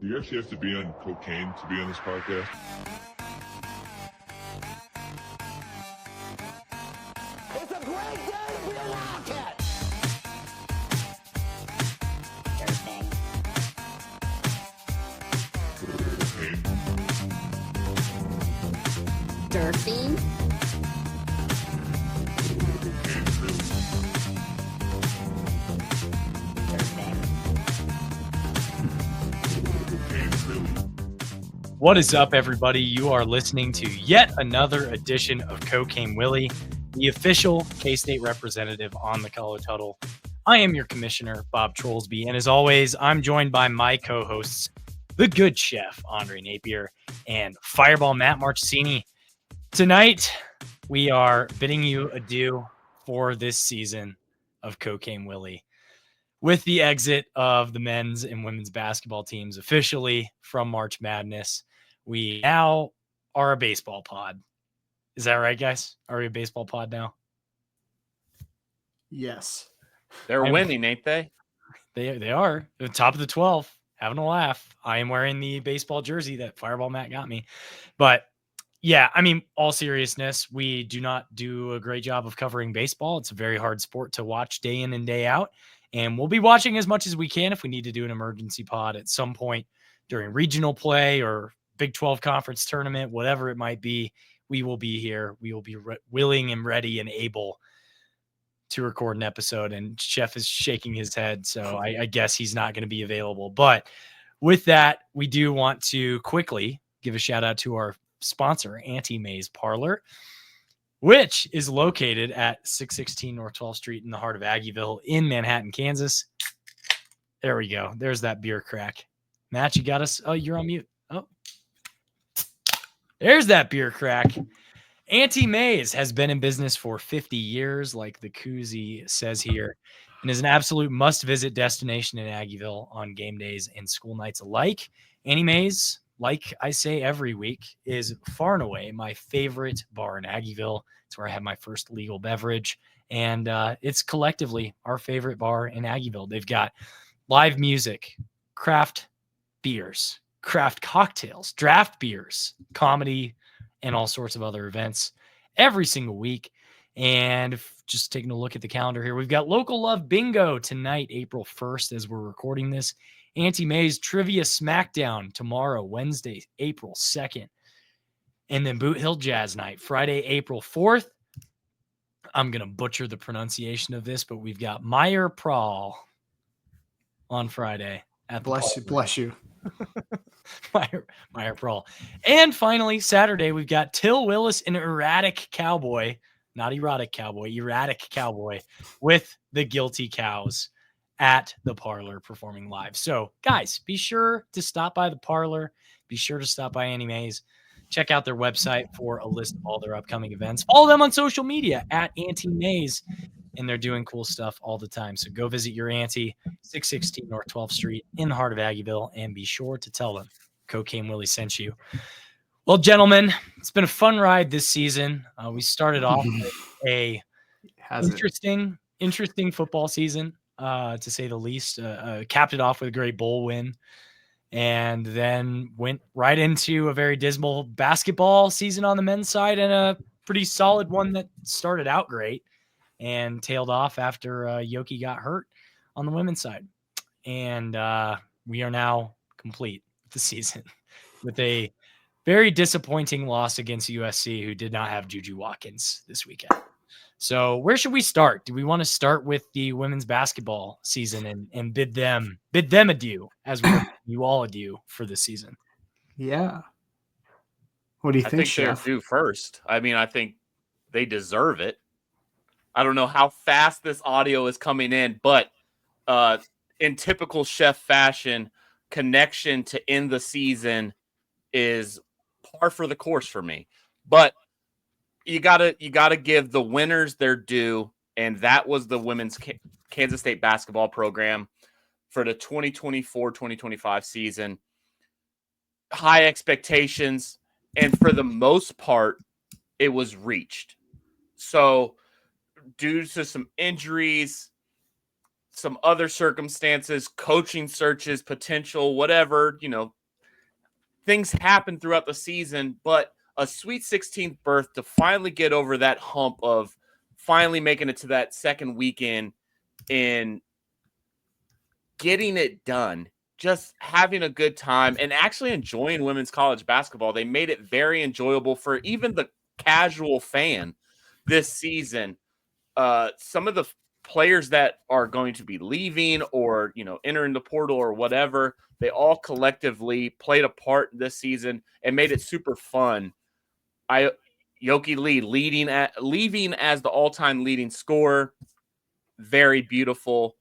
Do you actually have to be on cocaine to be on this podcast? It's a great day to be a Wildcat! Cocaine. Durfing. What is up, everybody? You are listening to yet another edition of Cocaine Willie, the official K-State representative on the College Huddle. I am your commissioner, Bob Trollsby, and as always, I'm joined by my co-hosts, the good chef, Andre Napier, and Fireball Matt Marchesini. Tonight, we are bidding you adieu for this season of Cocaine Willie. With the exit of the men's and women's basketball teams officially from March Madness, we now are a baseball pod. Is that right, guys? Are we a baseball pod now? Yes. They're winning, ain't they? They are. At the top of the 12, having a laugh. I am wearing the baseball jersey that Fireball Matt got me. But yeah, I mean, all seriousness, we do not do a great job of covering baseball. It's a very hard sport to watch day in and day out. And we'll be watching as much as we can if we need to do an emergency pod at some point during regional play or Big 12 conference tournament, whatever it might be. We will be here. We will be willing and ready and able to record an episode. And Chef is shaking his head, so I guess he's not going to be available. But with that, we do want to quickly give a shout out to our sponsor, Auntie May's Parlor, which is located at 616 North 12th Street in the heart of Aggieville in Manhattan, Kansas. There we go. There's that beer crack. Matt, you got us. Oh, you're on mute. Oh, there's that beer crack. Auntie May's has been in business for 50 years, like the koozie says here, and is an absolute must-visit destination in Aggieville on game days and school nights alike. Auntie May's, like I say every week, is far and away my favorite bar in Aggieville. It's where I had my first legal beverage, and it's collectively our favorite bar in Aggieville. They've got live music, craft beers, craft cocktails, draft beers, comedy, and all sorts of other events every single week. And just taking a look at the calendar here, we've got Local Love Bingo tonight, April 1st, as we're recording this. Auntie May's Trivia Smackdown tomorrow, Wednesday, April 2nd. And then Boot Hill Jazz Night, Friday, April 4th. I'm going to butcher the pronunciation of this, but we've got Meyer Prahl on Friday. At the Bless you. Meyer Prahl. And finally, Saturday, we've got Till Willis and Erratic Cowboy, not Erotic Cowboy, Erratic Cowboy, with the Guilty Cows at the Parlor performing live. So, guys, be sure to stop by the Parlor. Be sure to stop by Auntie May's. Check out their website for a list of all their upcoming events. Follow them on social media at Auntie May's, and they're doing cool stuff all the time. So go visit your auntie, 616 North 12th Street in the heart of Aggieville, and be sure to tell them Cocaine Willie sent you. Well, gentlemen, it's been a fun ride this season. We started off with a interesting football season, to say the least. Capped it off with a great bowl win, and then went right into a very dismal basketball season on the men's side and a pretty solid one that started out great and tailed off after Yoki got hurt on the women's side. And we are now complete with the season with a very disappointing loss against USC, who did not have Juju Watkins this weekend. So where should we start? Do we want to start with the women's basketball season and bid them adieu as we you all adieu for this season? Yeah. What do you think, Chef? They're due first. I mean, I think they deserve it. I don't know how fast this audio is coming in, but in typical Chef fashion, connection to end the season is par for the course for me. But you gotta give the winners their due, and that was the women's Kansas State basketball program for the 2024-2025 season. High expectations, and for the most part, it was reached. So due to some injuries, some other circumstances, coaching searches, potential, whatever, things happen throughout the season, but a Sweet 16th berth to finally get over that hump of finally making it to that second weekend and getting it done, just having a good time and actually enjoying women's college basketball. They made it very enjoyable for even the casual fan this season. Some of the players that are going to be leaving or, entering the portal or whatever, they all collectively played a part this season and made it super fun. Yoki Lee leaving as the all-time leading scorer. Very beautiful.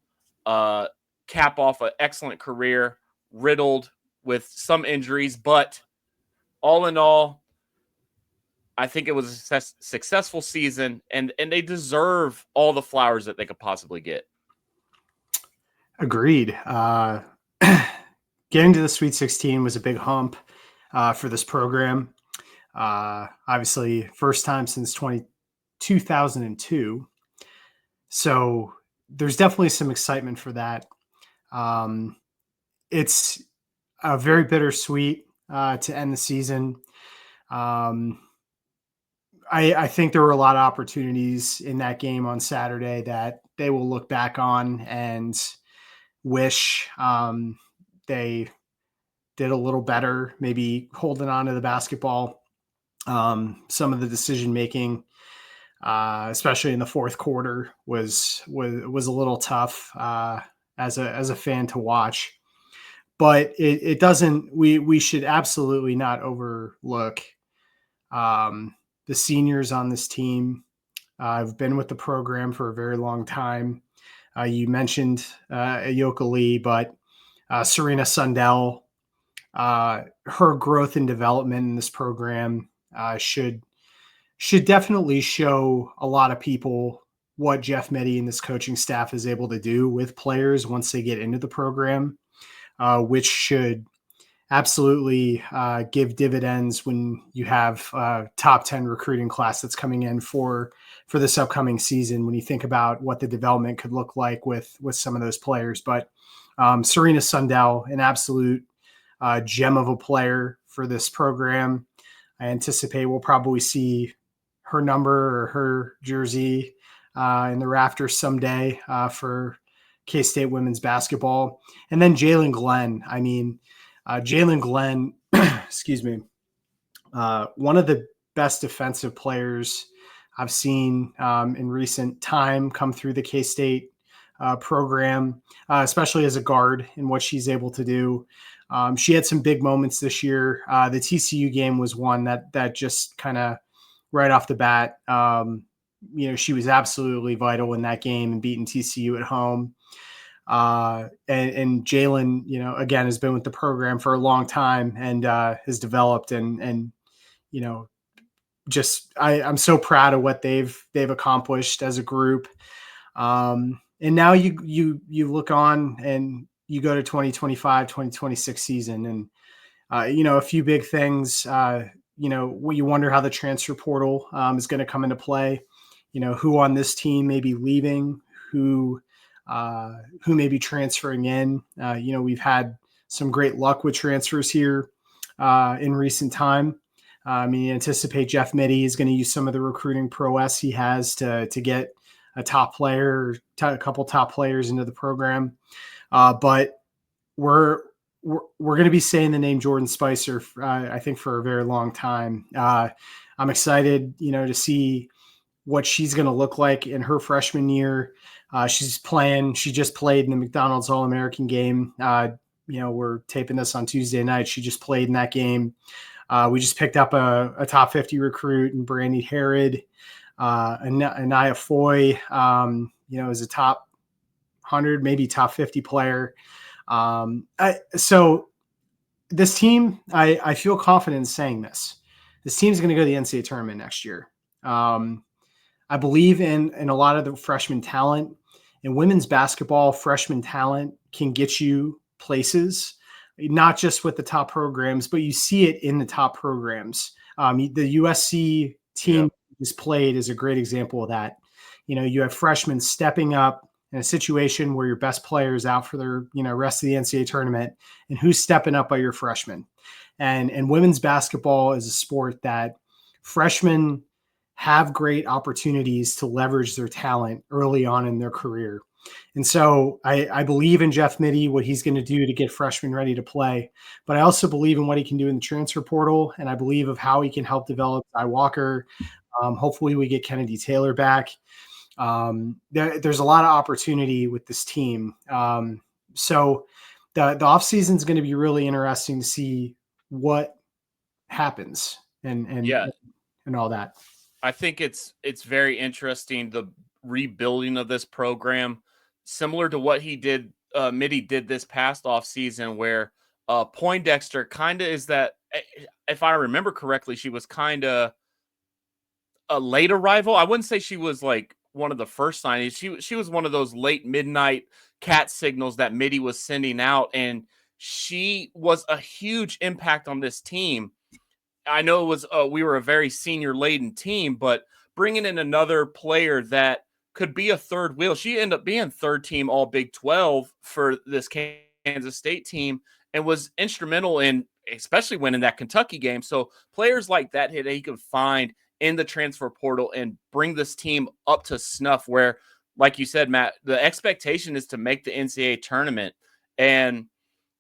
Cap off an excellent career, riddled with some injuries, but all in all, I think it was a successful season, and they deserve all the flowers that they could possibly get. Agreed. Getting to the Sweet 16 was a big hump for this program. Obviously, first time since 2002. So there's definitely some excitement for that. It's a very bittersweet to end the season. I think there were a lot of opportunities in that game on Saturday that they will look back on and wish they did a little better, maybe holding on to the basketball. Some of the decision making, especially in the fourth quarter, was a little tough as a fan to watch. But it doesn't. We should absolutely not overlook the seniors on this team. I've been with the program for a very long time. You mentioned Ayoka Lee, but Serena Sundell, her growth and development in this program should definitely show a lot of people what Jeff Meddy and this coaching staff is able to do with players once they get into the program, which should absolutely give dividends when you have a top 10 recruiting class that's coming in for this upcoming season, when you think about what the development could look like with some of those players. But Serena Sundell, an absolute gem of a player for this program. I anticipate we'll probably see her number or her jersey in the rafters someday for K-State women's basketball. And then Jalen Glenn. I mean, Jalen Glenn, excuse me, one of the best defensive players I've seen in recent time come through the K-State program, especially as a guard and what she's able to do. She had some big moments this year. The TCU game was one that just kind of right off the bat, she was absolutely vital in that game and beating TCU at home. And Jalen, again, has been with the program for a long time and has developed and I'm so proud of what they've accomplished as a group. And now you look on and you go to 2025, 2026 season and, a few big things, you wonder how the transfer portal is going to come into play, who on this team may be leaving, who may be transferring in. We've had some great luck with transfers here in recent time. Anticipate Jeff Meddy is going to use some of the recruiting prowess he has to get a top player, a couple top players into the program. But we're going to be saying the name Jordan Spicer, I think, for a very long time. I'm excited, to see what she's going to look like in her freshman year. She just played in the McDonald's All-American game. We're taping this on Tuesday night. She just played in that game. We just picked up a top 50 recruit in Brandy Herod. Anaya Foy, is a top 100, maybe top 50 player. So this team, I feel confident in saying this. This team's going to go to the NCAA tournament next year. I believe in a lot of the freshman talent. In women's basketball, freshman talent can get you places, not just with the top programs, but you see it in the top programs. The USC team is played is a great example of that. You have freshmen stepping up in a situation where your best player is out for their, rest of the NCAA tournament, and who's stepping up by your freshmen. And women's basketball is a sport that freshmen have great opportunities to leverage their talent early on in their career. And so I believe in Jeff Mittie, what he's going to do to get freshmen ready to play. But I also believe in what he can do in the transfer portal, and I believe of how he can help develop Ty Walker. Hopefully we get Kennedy Taylor back. There's a lot of opportunity with this team. So the offseason is going to be really interesting to see what happens and all that. I think it's very interesting, the rebuilding of this program, similar to what he did, Mittie did this past offseason, where Poindexter kind of is that, if I remember correctly, she was kind of a late arrival. I wouldn't say she was like one of the first signings. She was one of those late midnight cat signals that Mittie was sending out, and she was a huge impact on this team. I know it was we were a very senior laden team, but bringing in another player that could be a third wheel, she ended up being third team all Big 12 for this Kansas State team, and was instrumental in especially winning that Kentucky game. So players like that he could find in the transfer portal and bring this team up to snuff, where, like you said, Matt, the expectation is to make the NCAA tournament. And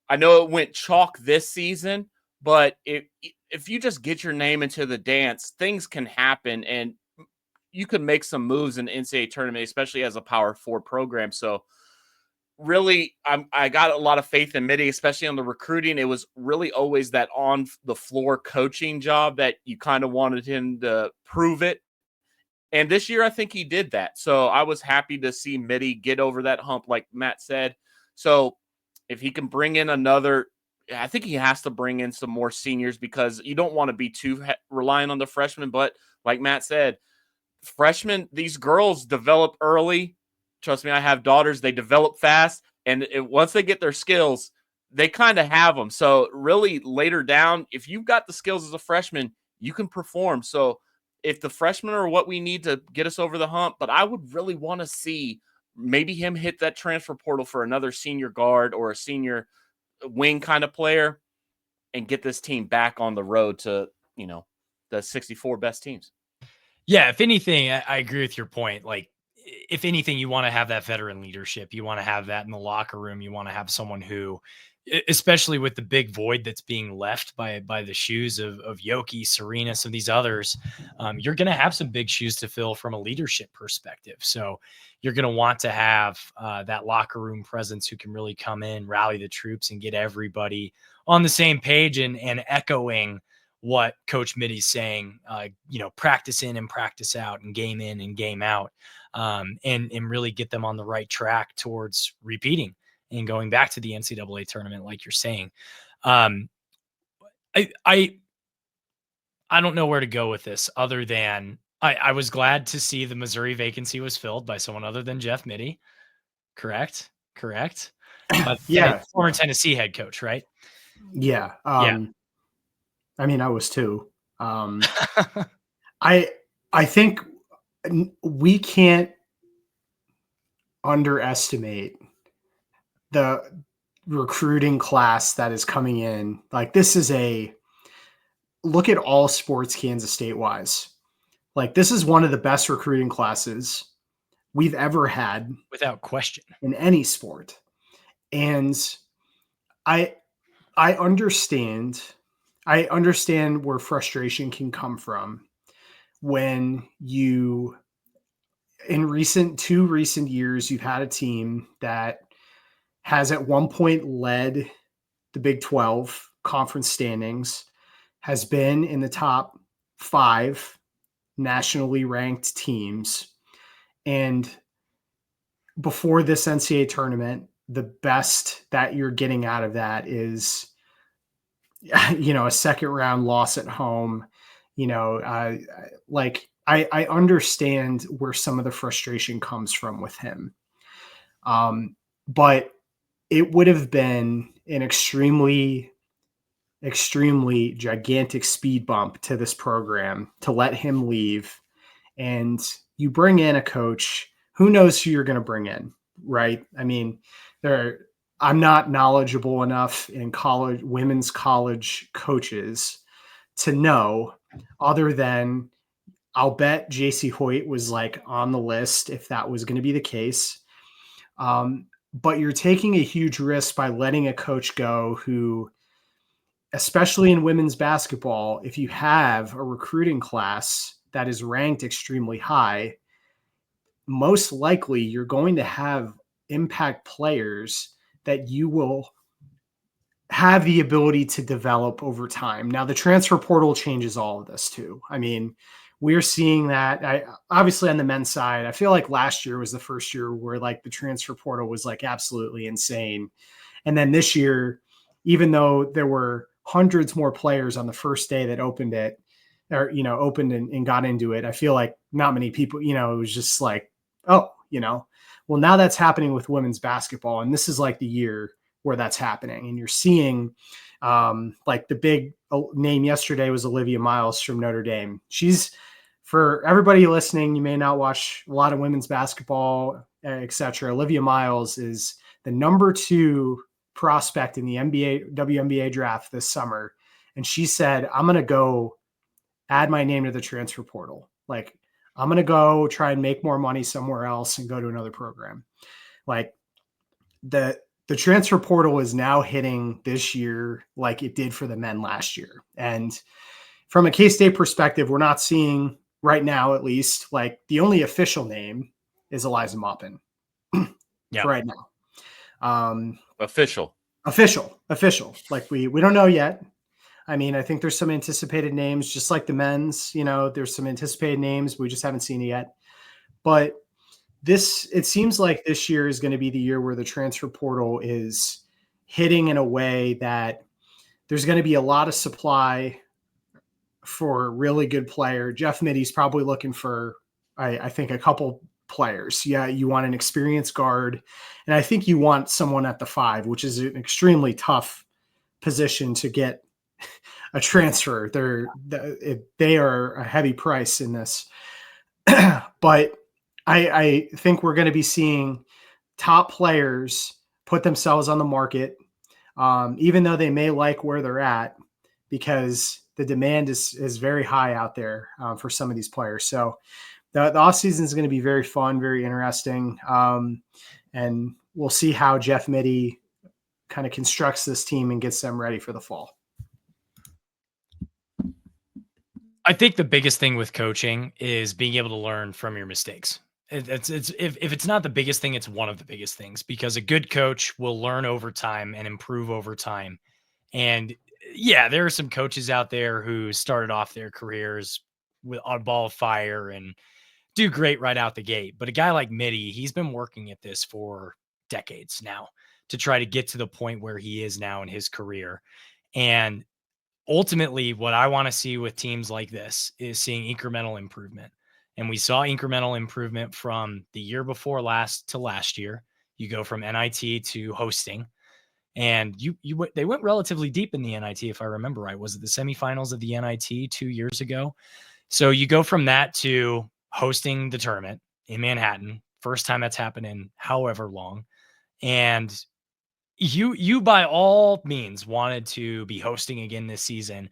I know it went chalk this season, but if you just get your name into the dance, things can happen, and you can make some moves in the NCAA tournament, especially as a Power 4 program. So really, I got a lot of faith in Mittie, especially on the recruiting. It was really always that on the floor coaching job that you kind of wanted him to prove it. And this year, I think he did that. So I was happy to see Mittie get over that hump, like Matt said. So if he can bring in another, I think he has to bring in some more seniors, because you don't want to be too reliant on the freshmen. But like Matt said, freshmen, these girls develop early. Trust me, I have daughters. They develop fast. And once they get their skills, they kind of have them. So really later down, if you've got the skills as a freshman, you can perform. So if the freshmen are what we need to get us over the hump, but I would really want to see maybe him hit that transfer portal for another senior guard or a senior wing kind of player and get this team back on the road to, the 64 best teams. Yeah. If anything, I agree with your point. Like, if anything, you want to have that veteran leadership. You want to have that in the locker room. You want to have someone who, especially with the big void that's being left by the shoes of Yoki, Serena, some of these others, you're going to have some big shoes to fill from a leadership perspective. So you're going to want to have that locker room presence who can really come in, rally the troops, and get everybody on the same page and echoing what Coach Mittie's saying, practice in and practice out, and game in and game out, and really get them on the right track towards repeating and going back to the NCAA tournament, like you're saying. I don't know where to go with this other than I was glad to see the Missouri vacancy was filled by someone other than Jeff Mittie. Correct. But Yeah. Former Tennessee head coach, right? Yeah. Yeah. I mean, I was too. I think we can't underestimate the recruiting class that is coming in. Like, this is look at all sports Kansas State wise. Like, this is one of the best recruiting classes we've ever had, without question, in any sport. And I understand where frustration can come from when you, in two recent years, you've had a team that has at one point led the Big 12 conference standings, has been in the top 5 nationally ranked teams. And before this NCAA tournament, the best that you're getting out of that is, a second round loss at home. I understand where some of the frustration comes from with him. But it would have been an extremely, extremely gigantic speed bump to this program to let him leave. And you bring in a coach, who knows who you're going to bring in. right? I mean, I'm not knowledgeable enough in women's college coaches to know, other than I'll bet JC Hoyt was like on the list if that was going to be the case. But you're taking a huge risk by letting a coach go who, especially in women's basketball, if you have a recruiting class that is ranked extremely high, most likely you're going to have impact players that you will have the ability to develop over time. Now, the transfer portal changes all of this too. I mean, we're seeing that obviously on the men's side. I feel like last year was the first year where like the transfer portal was like absolutely insane. And then this year, even though there were hundreds more players on the first day that opened it, or, you know, opened and got into it, I feel like not many people, you know, it was just like, oh, you know, well, now that's happening with women's basketball. And this is like the year where that's happening. And you're seeing like the big name yesterday was Olivia Miles from Notre Dame. She's, for everybody listening, you may not watch a lot of women's basketball, etc. Olivia Miles is the number 2 prospect in the WNBA draft this summer. And she said, I'm going to go add my name to the transfer portal. Like, I'm going to go try and make more money somewhere else and go to another program. Like, the transfer portal is now hitting this year like it did for the men last year. And from a K-State perspective, we're not seeing right now, at least, like the only official name is Eliza Maupin. Yeah. Right now. Official. Like we don't know yet. I mean, I think there's some anticipated names, just like the men's, you know, there's some anticipated names. We just haven't seen it yet. But it seems like this year is going to be the year where the transfer portal is hitting in a way that there's going to be a lot of supply for a really good player. Jeff Mitty's probably looking for, I think, a couple players. Yeah, you want an experienced guard, and I think you want someone at the 5, which is an extremely tough position to get a transfer. They are a heavy price in this, but I think we're going to be seeing top players put themselves on the market, even though they may like where they're at, because the demand is very high out there for some of these players. So the offseason is going to be very fun, very interesting. And we'll see how Jeff Mitty kind of constructs this team and gets them ready for the fall. I think the biggest thing with coaching is being able to learn from your mistakes. If it's not the biggest thing, it's one of the biggest things, because a good coach will learn over time and improve over time. And yeah, there are some coaches out there who started off their careers with a ball of fire and do great right out the gate. But a guy like Mitty, he's been working at this for decades now to try to get to the point where he is now in his career. And ultimately, what I want to see with teams like this is seeing incremental improvement. And we saw incremental improvement from the year before last to last year. You go from NIT to hosting, and they went relatively deep in the NIT, if I remember right. Was it the semifinals of the NIT 2 years ago? So you go from that to hosting the tournament in Manhattan. First time that's happened in however long. And you by all means wanted to be hosting again this season,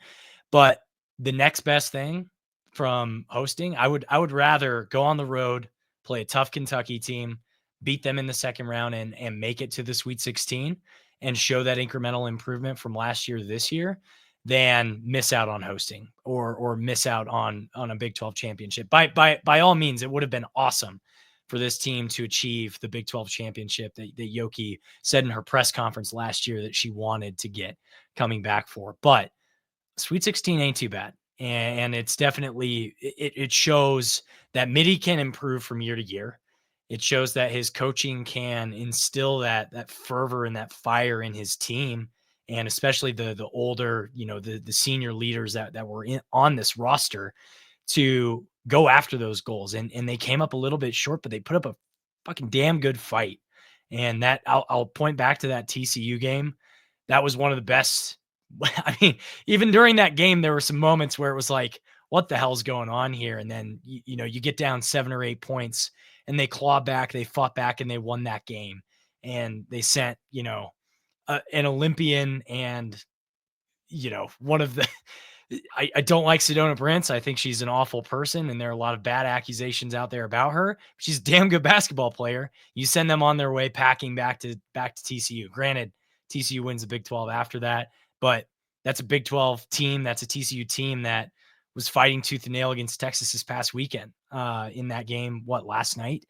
but the next best thing from hosting, I would rather go on the road, play a tough Kentucky team, beat them in the second round and make it to the Sweet 16 and show that incremental improvement from last year to this year, than miss out on hosting or miss out on a Big 12 championship. By all means, it would have been awesome for this team to achieve the Big 12 championship that Yoki said in her press conference last year that she wanted to get coming back for. But Sweet 16 ain't too bad. And it's definitely, it shows that Mitty can improve from year to year. It shows that his coaching can instill that fervor and that fire in his team. And especially the older, the senior leaders that were on this roster to go after those goals. And they came up a little bit short, but they put up a fucking damn good fight. And that I'll point back to that TCU game. That was one of the best. I mean, even during that game, there were some moments where it was like, what the hell's going on here? And then, you get down 7 or 8 points and they claw back, they fought back and they won that game. And they sent, an Olympian and, one of the, I don't like Sedona Brents. I think she's an awful person, and there are a lot of bad accusations out there about her. She's a damn good basketball player. You send them on their way packing back to TCU. Granted, TCU wins the Big 12 after that, but that's a Big 12 team. That's a TCU team that was fighting tooth and nail against Texas this past weekend in that game. Last night,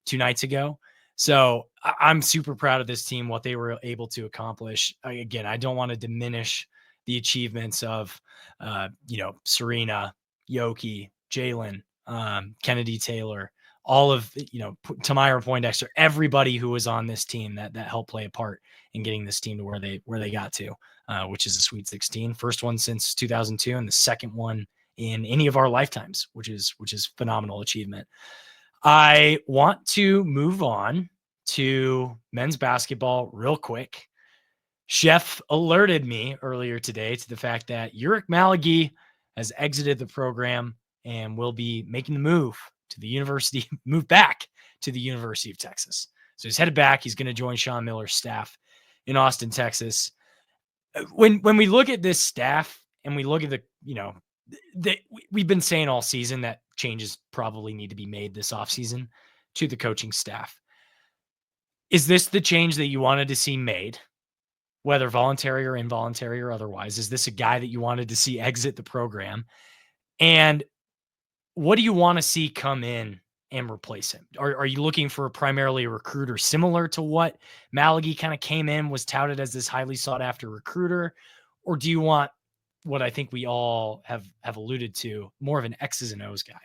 2 nights ago. So I'm super proud of this team, what they were able to accomplish. Again, I don't want to diminish the achievements of, Serena, Yoki, Jalen, Kennedy Taylor, all of, Tamira Poindexter, everybody who was on this team that helped play a part in getting this team to where they got to, which is the Sweet 16, first one since 2002 and the second one in any of our lifetimes, which is phenomenal achievement. I want to move on to men's basketball real quick. Chef alerted me earlier today to the fact that Uric Malagi has exited the program and will be making the move back to the University of Texas. So he's headed back. He's going to join Sean Miller's staff in Austin, Texas. When we look at this staff and we look at we've been saying all season that changes probably need to be made this offseason to the coaching staff. Is this the change that you wanted to see made? Whether voluntary or involuntary or otherwise, is this a guy that you wanted to see exit the program? And what do you want to see come in and replace him? Are you looking for primarily a recruiter similar to what Malagi kind of came in, was touted as this highly sought after recruiter? Or do you want what I think we all have alluded to, more of an X's and O's guy?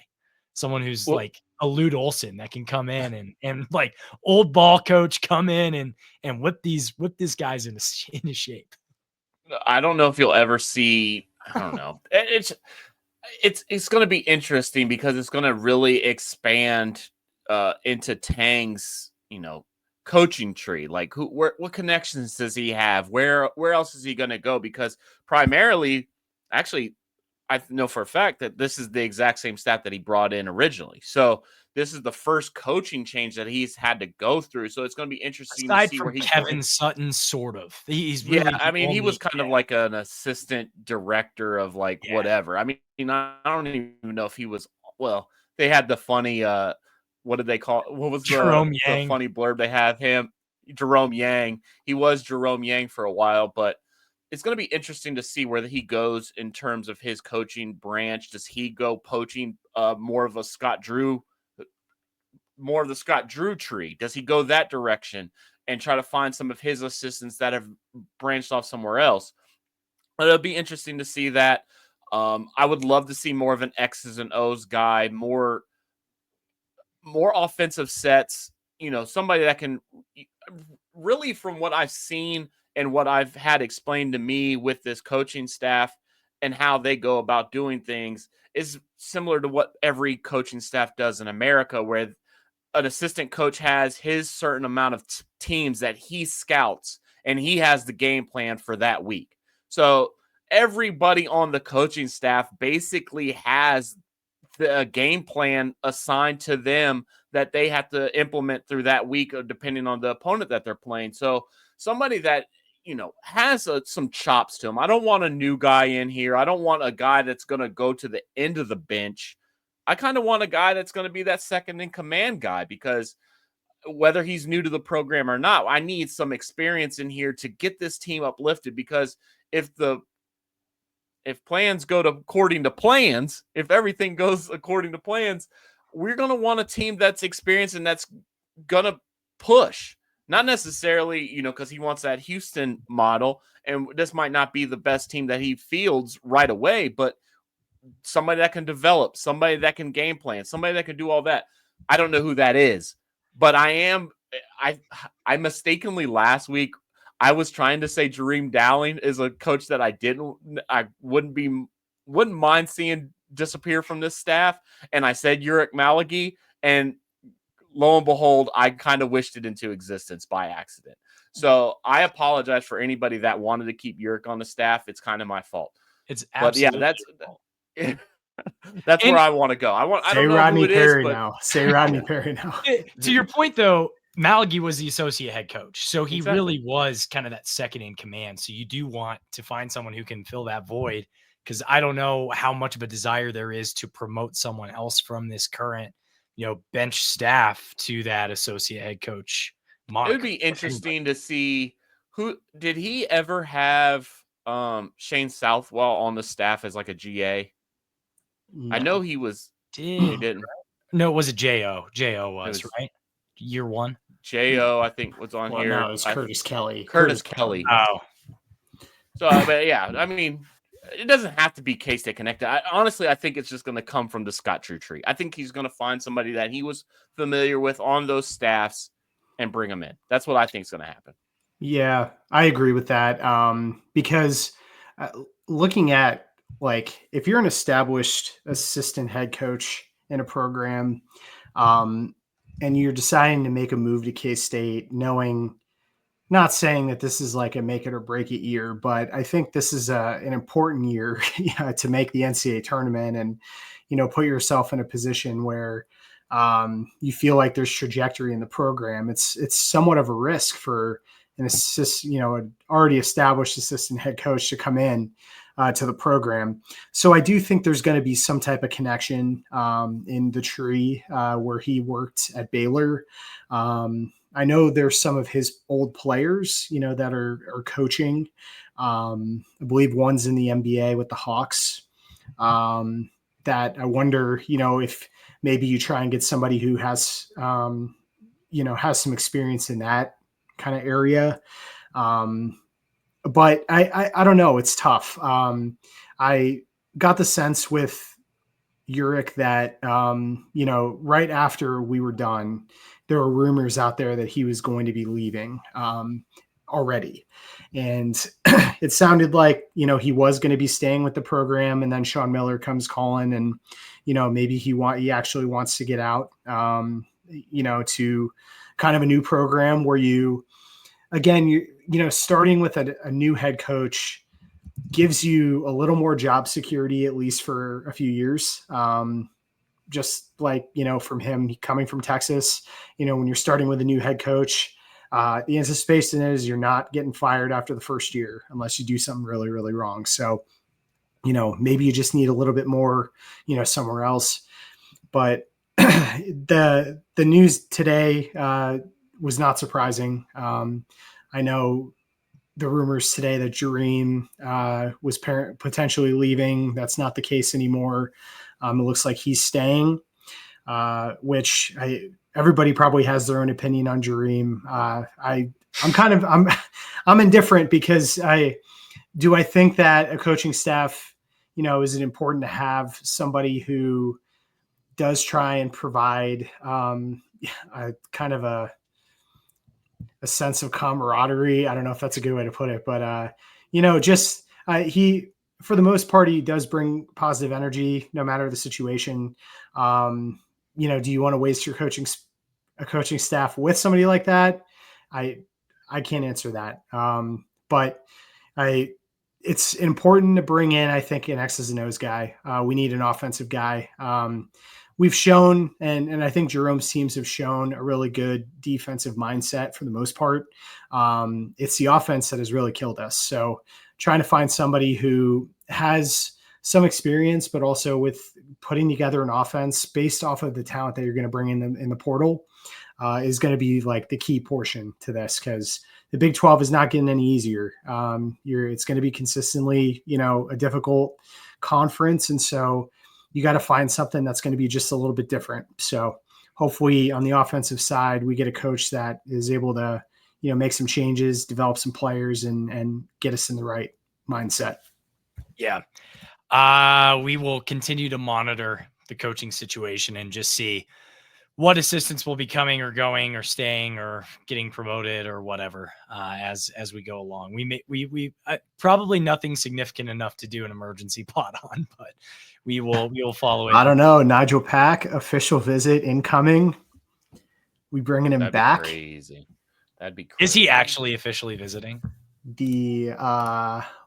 Someone who's like a Lute Olson that can come in and like old ball coach come in and whip these guys into shape. I don't know if you'll ever see. I don't know. It's going to be interesting because it's going to really expand into Tang's coaching tree. Like what connections does he have? Where else is he going to go? Because primarily, actually, I know for a fact that this is the exact same staff that he brought in originally. So this is the first coaching change that he's had to go through. So it's going to be interesting to see where he's Kevin Sutton, sort of. He's really, I mean, he was kind of like an assistant director of whatever. I mean, I don't even know if he was. Well, they had the funny. What did they call? What was the funny blurb they have him? Jerome Yang. He was Jerome Yang for a while, but it's going to be interesting to see where he goes in terms of his coaching branch. Does he go poaching more of the Scott Drew tree? Does he go that direction and try to find some of his assistants that have branched off somewhere else? But it'll be interesting to see that. I would love to see more of an X's and O's guy, more offensive sets, somebody that can really, from what I've seen and what I've had explained to me with this coaching staff and how they go about doing things, is similar to what every coaching staff does in America, where an assistant coach has his certain amount of teams that he scouts and he has the game plan for that week. So everybody on the coaching staff basically has the game plan assigned to them that they have to implement through that week, depending on the opponent that they're playing. So somebody that, has some chops to him. I don't want a new guy in here. I don't want a guy that's going to go to the end of the bench. I kind of want a guy that's going to be that second in command guy, because whether he's new to the program or not, I need some experience in here to get this team uplifted. Because if plans go according to plans, if everything goes according to plans, we're going to want a team that's experienced and that's going to push. Not necessarily, because he wants that Houston model, and this might not be the best team that he fields right away, but somebody that can develop, somebody that can game plan, somebody that can do all that. I don't know who that is, but I mistakenly last week, I was trying to say Jareem Dowling is a coach that I wouldn't mind seeing disappear from this staff. And I said Uric Malagi, and lo and behold, I kind of wished it into existence by accident. So I apologize for anybody that wanted to keep Uric on the staff. It's kind of my fault. It's absolutely. But yeah, That's where I want to go. I Say don't know Rodney who it Perry is, but now. Say Rodney Perry now. To your point, though, Malagi was the associate head coach, so he Exactly. really was kind of that second in command. So you do want to find someone who can fill that void, because I don't know how much of a desire there is to promote someone else from this current, bench staff to that associate head coach moniker. It would be interesting to see who did he ever have Shane Southwell on the staff as like a GA? No. I know he was. He didn't. No, it was a J.O. J.O. was right. Year one. J.O. I think was on here. No, it's Curtis Kelly. Curtis Kelly. Oh. So, but yeah, I mean, it doesn't have to be K-State connected. Honestly, I think it's just going to come from the Scott True tree. I think he's going to find somebody that he was familiar with on those staffs and bring them in. That's what I think is going to happen. Yeah, I agree with that. Because looking at, like, if you're an established assistant head coach in a program, and you're deciding to make a move to K-State, not saying that this is like a make it or break it year, but I think this is an important year to make the NCAA tournament and, put yourself in a position where you feel like there's trajectory in the program. It's somewhat of a risk for an an already established assistant head coach to come in to the program. So I do think there's going to be some type of connection in the tree where he worked at Baylor. I know there's some of his old players, that are coaching. I believe one's in the NBA with the Hawks. That I wonder, if maybe you try and get somebody who has, has some experience in that kind of area. But I don't know. It's tough. I got the sense with Uric that, right after we were done, there were rumors out there that he was going to be leaving already. And it sounded like, he was going to be staying with the program. And then Sean Miller comes calling and, maybe he actually wants to get out, to kind of a new program where starting with a new head coach gives you a little more job security, at least for a few years. Just like, from him coming from Texas, when you're starting with a new head coach, the anticipation is you're not getting fired after the first year unless you do something really, really wrong. So, maybe you just need a little bit more, somewhere else. But the news today was not surprising. I know the rumors today that Jareem was potentially leaving. That's not the case anymore. It looks like he's staying, which everybody probably has their own opinion on Jareem. I'm indifferent because I think that a coaching staff, is it important to have somebody who does try and provide a kind of a sense of camaraderie. I don't know if that's a good way to put it, but he, for the most part, he does bring positive energy no matter the situation. Do you want to waste your coaching staff with somebody like that? I can't answer that. But it's important to bring in, I think, an X's and O's guy. We need an offensive guy. We've shown, and I think Jerome's teams have shown a really good defensive mindset for the most part. It's the offense that has really killed us. So trying to find somebody who has some experience, but also with putting together an offense based off of the talent that you're going to bring in the portal is going to be like the key portion to this, because the Big 12 is not getting any easier. It's going to be consistently, a difficult conference. And so you got to find something that's going to be just a little bit different. So hopefully on the offensive side, we get a coach that is able to, make some changes, develop some players and get us in the right mindset. Yeah. We will continue to monitor the coaching situation and just see what assistants will be coming or going or staying or getting promoted or whatever as we go along. We probably nothing significant enough to do an emergency pod on, but we will follow it. I don't know. Nigel Pack official visit incoming. We bringing him back? Crazy. That'd be crazy. Is he actually officially visiting? The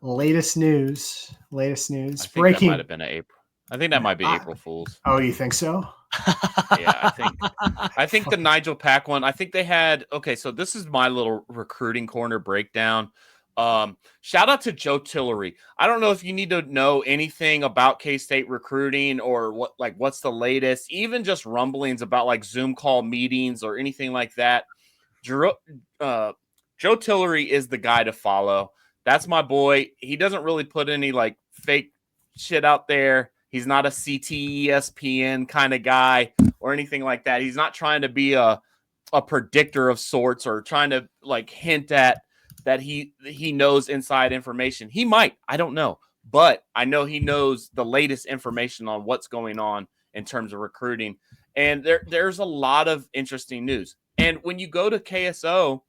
latest news. I think Breaking. that might have been April. I think that might be April Fool's. Oh, you think so? Yeah, I think the Nigel Pack one. I think they had. Okay, so this is my little recruiting corner breakdown. Shout out to Joe Tillery. I don't know if you need to know anything about K-State recruiting or what's the latest, even just rumblings about like Zoom call meetings or anything like that. Joe Tillery is the guy to follow. That's my boy. He doesn't really put any like fake shit out there. He's not a CTESPN kind of guy or anything like that. He's not trying to be a predictor of sorts or trying to like hint at that he knows inside information. He might. I don't know. But I know he knows the latest information on what's going on in terms of recruiting. And there's a lot of interesting news. And when you go to KSO,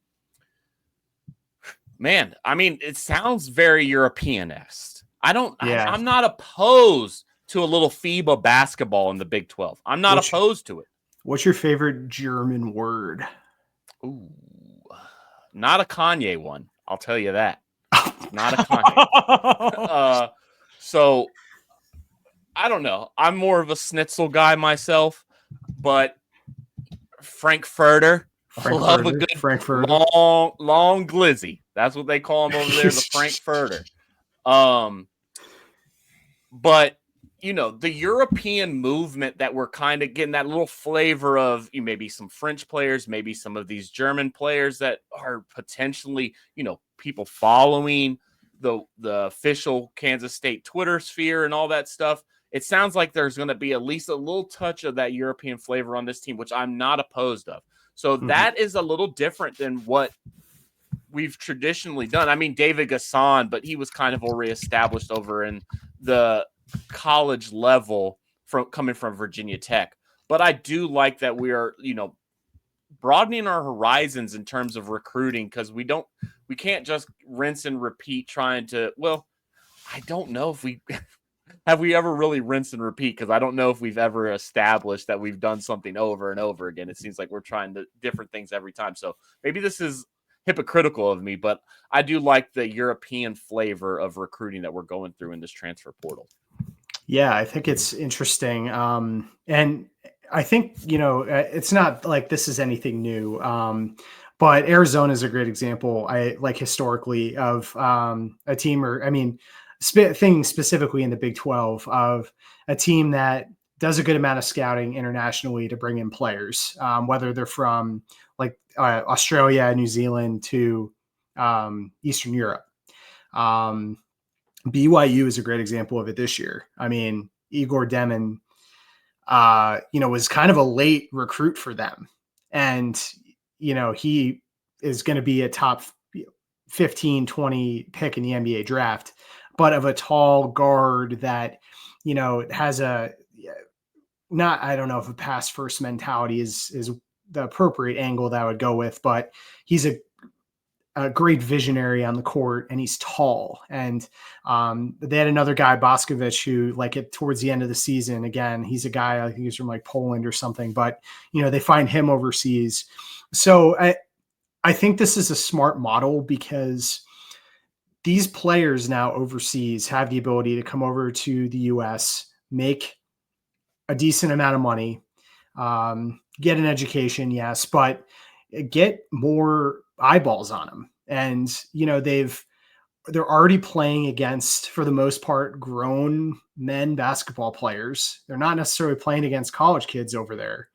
man, I mean, it sounds very European-esque. I'm not opposed to a little FIBA basketball in the Big 12. I'm not opposed to it. What's your favorite German word? Ooh, not a Kanye one. I'll tell you that. Not a Kanye. So I don't know. I'm more of a schnitzel guy myself, but Frankfurter. Love a good Frankfurter. long glizzy. That's what they call him over there, the Frankfurter. But you know, the European movement that we're kind of getting that little flavor of maybe some French players, maybe some of these German players that are potentially, people following the official Kansas State Twitter sphere and all that stuff. It sounds like there's going to be at least a little touch of that European flavor on this team, which I'm not opposed of. So that is a little different than what we've traditionally done. I mean, David Gasson, but he was kind of already established over in the college level coming from Virginia Tech. But I do like that we are, broadening our horizons in terms of recruiting, because we can't just rinse and repeat trying to, I don't know if we have we ever really rinse and repeat, because I don't know if we've ever established that we've done something over and over again. It seems like we're trying different things every time. So maybe this is hypocritical of me, but I do like the European flavor of recruiting that we're going through in this transfer portal. Yeah, I think it's interesting. And I think, it's not like this is anything new. But Arizona is a great example. I like historically of a team, or thing specifically in the Big 12 of a team that does a good amount of scouting internationally to bring in players, whether they're from like Australia, New Zealand to Eastern Europe. BYU is a great example of it this year. I mean, Igor Demin, was kind of a late recruit for them. And, he is going to be a top 15, 20 pick in the NBA draft, but of a tall guard that, has I don't know if a pass first mentality is the appropriate angle that I would go with, but he's a great visionary on the court, and he's tall. And they had another guy, Boscovich, who towards the end of the season, again, he's a guy, I think he's from like Poland or something, but they find him overseas. So I think this is a smart model, because these players now overseas have the ability to come over to the US, make a decent amount of money, get an education, yes, but get more eyeballs on them. And, they're already playing against, for the most part, grown men basketball players. They're not necessarily playing against college kids over there.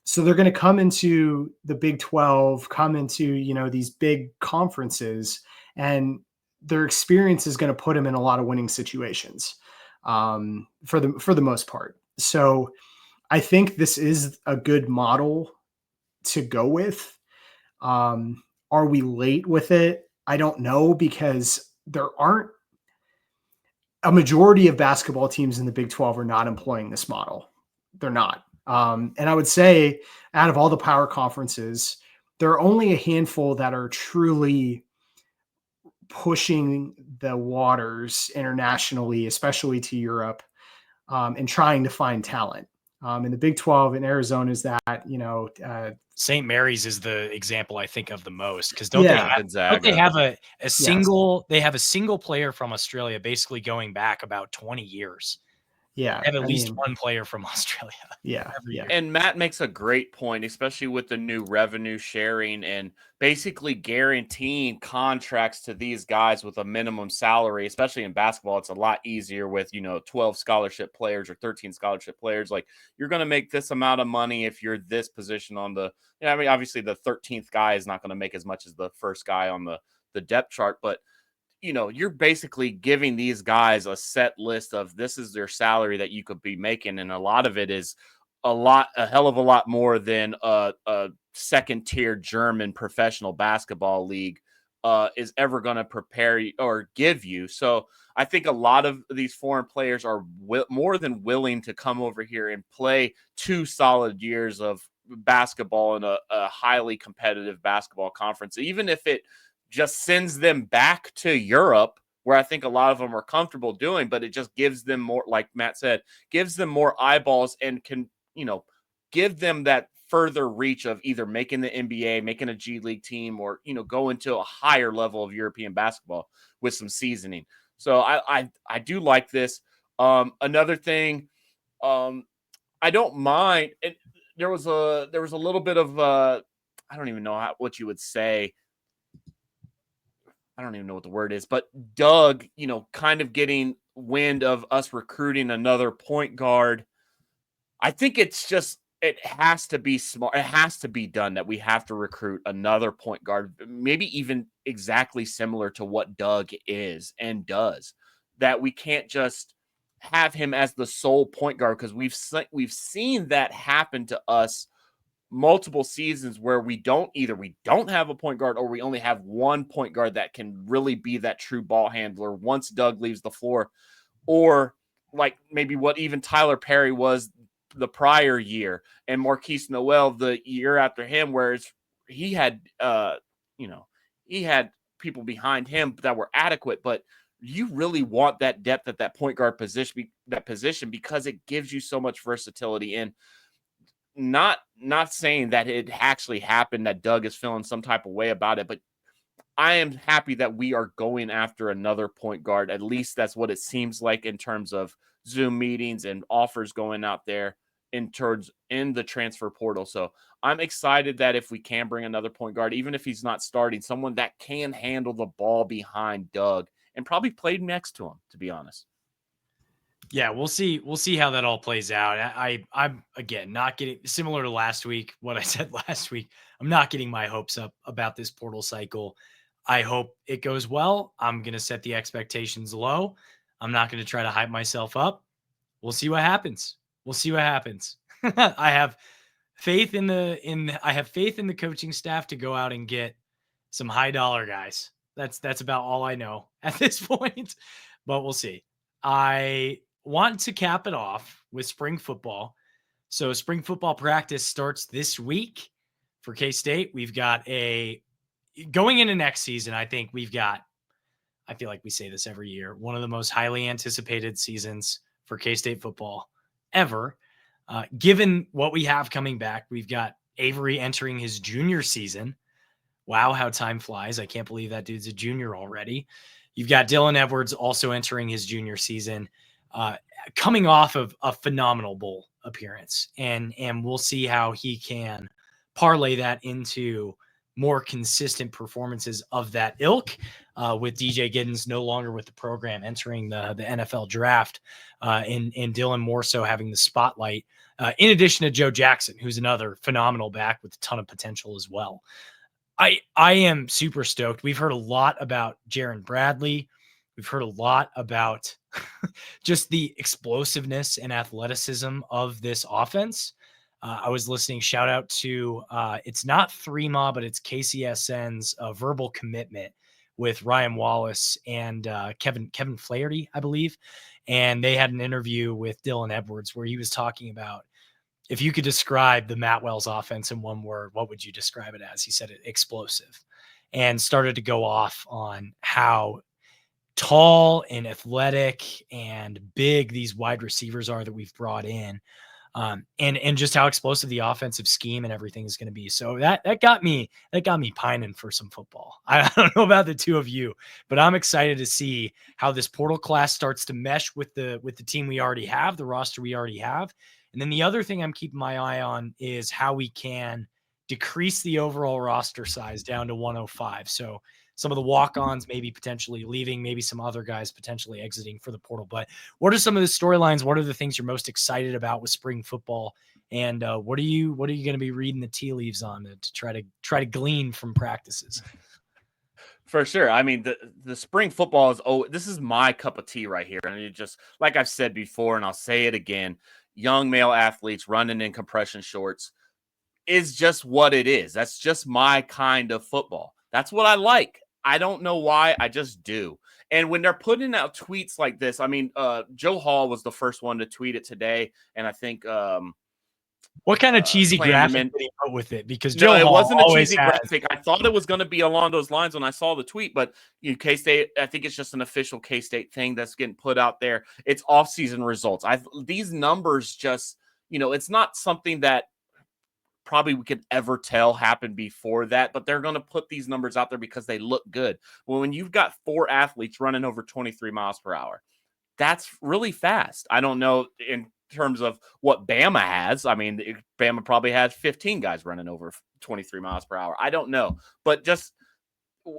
So they're going to come into the Big 12, come into, these big conferences, and their experience is going to put them in a lot of winning situations for the most part. So I think this is a good model to go with. Are we late with it? I don't know, because there aren't a majority of basketball teams in the Big 12 are not employing this model. They're not. And I would say out of all the power conferences, there are only a handful that are truly pushing the waters internationally, especially to Europe, and trying to find talent. In the Big 12 in Arizona is that, St. Mary's is the example I think of the most, because they have a single player from Australia basically going back about 20 years. Yeah. Have at I least mean, one player from Australia. yeah. every Yeah. year. And Matt makes a great point, especially with the new revenue sharing and basically guaranteeing contracts to these guys with a minimum salary, especially in basketball. It's a lot easier with, 12 scholarship players or 13 scholarship players. Like, you're going to make this amount of money if you're this position on the, I mean, obviously the 13th guy is not going to make as much as the first guy on the depth chart, but you're basically giving these guys a set list of this is their salary that you could be making. And a lot of it is a hell of a lot more than a second tier German professional basketball league is ever going to prepare you or give you. So I think a lot of these foreign players are more than willing to come over here and play 2 solid years of basketball in a highly competitive basketball conference, even if it just sends them back to Europe, where I think a lot of them are comfortable doing, but it just gives them more, like Matt said, gives them more eyeballs and can, give them that further reach of either making the NBA, making a G League team, or, go into a higher level of European basketball with some seasoning. So I do like this. Another thing, I don't mind. There was a little bit of I don't even know what you would say. I don't even know what the word is, but Doug, kind of getting wind of us recruiting another point guard. I think it has to be smart. It has to be done that we have to recruit another point guard, maybe even exactly similar to what Doug is and does, that we can't just have him as the sole point guard, because we've seen that happen to us multiple seasons where we don't have a point guard, or we only have one point guard that can really be that true ball handler once Doug leaves the floor, or like maybe what even Tyler Perry was the prior year and Marquise Noel the year after him, whereas he had he had people behind him that were adequate, but you really want that depth at that point guard position, because it gives you so much versatility. And not saying that it actually happened, that Doug is feeling some type of way about it, but I am happy that we are going after another point guard. At least that's what it seems like in terms of Zoom meetings and offers going out there in the transfer portal. So I'm excited that if we can bring another point guard, even if he's not starting, someone that can handle the ball behind Doug and probably played next to him, to be honest. Yeah, we'll see. We'll see how that all plays out. I'm again not getting, similar to last week, what I said last week. I'm not getting my hopes up about this portal cycle. I hope it goes well. I'm going to set the expectations low. I'm not going to try to hype myself up. We'll see what happens. We'll see what happens. I have faith in the coaching staff to go out and get some high dollar guys. That's about all I know at this point, but we'll see. I want to cap it off with spring football. So spring football practice starts this week for K-State. We've got going into next season. I feel like we say this every year, one of the most highly anticipated seasons for K-State football ever. Given what we have coming back, we've got Avery entering his junior season. Wow, how time flies. I can't believe that dude's a junior already. You've got Dylan Edwards also entering his junior season, coming off of a phenomenal bowl appearance. And we'll see how he can parlay that into more consistent performances of that ilk, with DJ Giddens no longer with the program, entering the NFL draft, and Dylan more so having the spotlight, in addition to Joe Jackson, who's another phenomenal back with a ton of potential as well. I am super stoked. We've heard a lot about Jaron Bradley. We've heard a lot about just the explosiveness and athleticism of this offense. I was listening, shout out to, it's not 3MA, but it's KCSN's Verbal Commitment with Ryan Wallace and Kevin Flaherty, I believe. And they had an interview with Dylan Edwards where he was talking about, if you could describe the Matt Wells offense in one word, what would you describe it as? He said it explosive, and started to go off on how tall and athletic and big these wide receivers are that we've brought in. And just how explosive the offensive scheme and everything is going to be. So that got me pining for some football. I don't know about the two of you, but I'm excited to see how this portal class starts to mesh with the team we already have, the roster we already have. And then the other thing I'm keeping my eye on is how we can decrease the overall roster size down to 105. So some of the walk-ons maybe potentially leaving, maybe some other guys potentially exiting for the portal. But what are some of the storylines? What are the things you're most excited about with spring football? And what are you going to be reading the tea leaves on to try to glean from practices? For sure. I mean, the spring football is, this is my cup of tea right here. And it just, like I've said before, and I'll say it again, young male athletes running in compression shorts is just what it is. That's just my kind of football. That's what I like. I don't know why. I just do. And when they're putting out tweets like this, I mean, Joe Hall was the first one to tweet it today. And I think, what kind of cheesy graphic did he put with it? Because Joe Hall wasn't a cheesy has graphic. I thought it was going to be along those lines when I saw the tweet, but K-State, I think it's just an official K-State thing that's getting put out there. It's off-season results. These numbers just, it's not something that probably we could ever tell happened before that, but they're going to put these numbers out there because they look good. Well, when you've got 4 athletes running over 23 miles per hour, that's really fast. I don't know in terms of what Bama has. I mean, Bama probably has 15 guys running over 23 miles per hour. I don't know, but just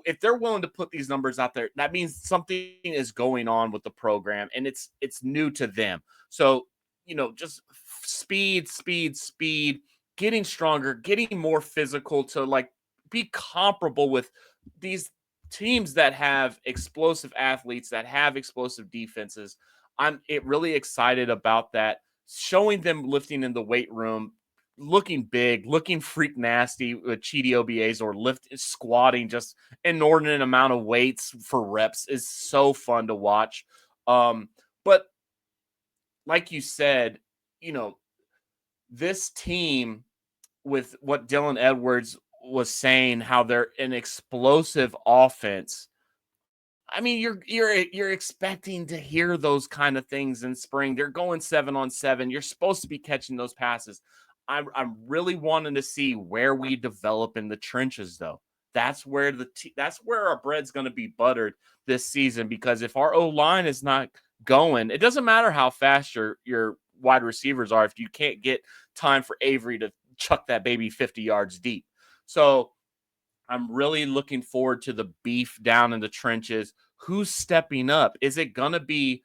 if they're willing to put these numbers out there, that means something is going on with the program and it's new to them. So, just speed, getting stronger, getting more physical to like be comparable with these teams that have explosive athletes, that have explosive defenses. I'm really excited about that. Showing them lifting in the weight room, looking big, looking freak nasty with cheaty OBAs or squatting just inordinate amount of weights for reps is so fun to watch. But like you said, this team with what Dylan Edwards was saying, how they're an explosive offense. I mean, you're expecting to hear those kind of things in spring. They're going 7-on-7. You're supposed to be catching those passes. I'm really wanting to see where we develop in the trenches, though. That's where that's where our bread's going to be buttered this season, because if our O-line is not going, it doesn't matter how fast your wide receivers are if you can't get time for Avery to chuck that baby 50 yards deep. So I'm really looking forward to the beef down in the trenches. Who's stepping up? Is it going to be,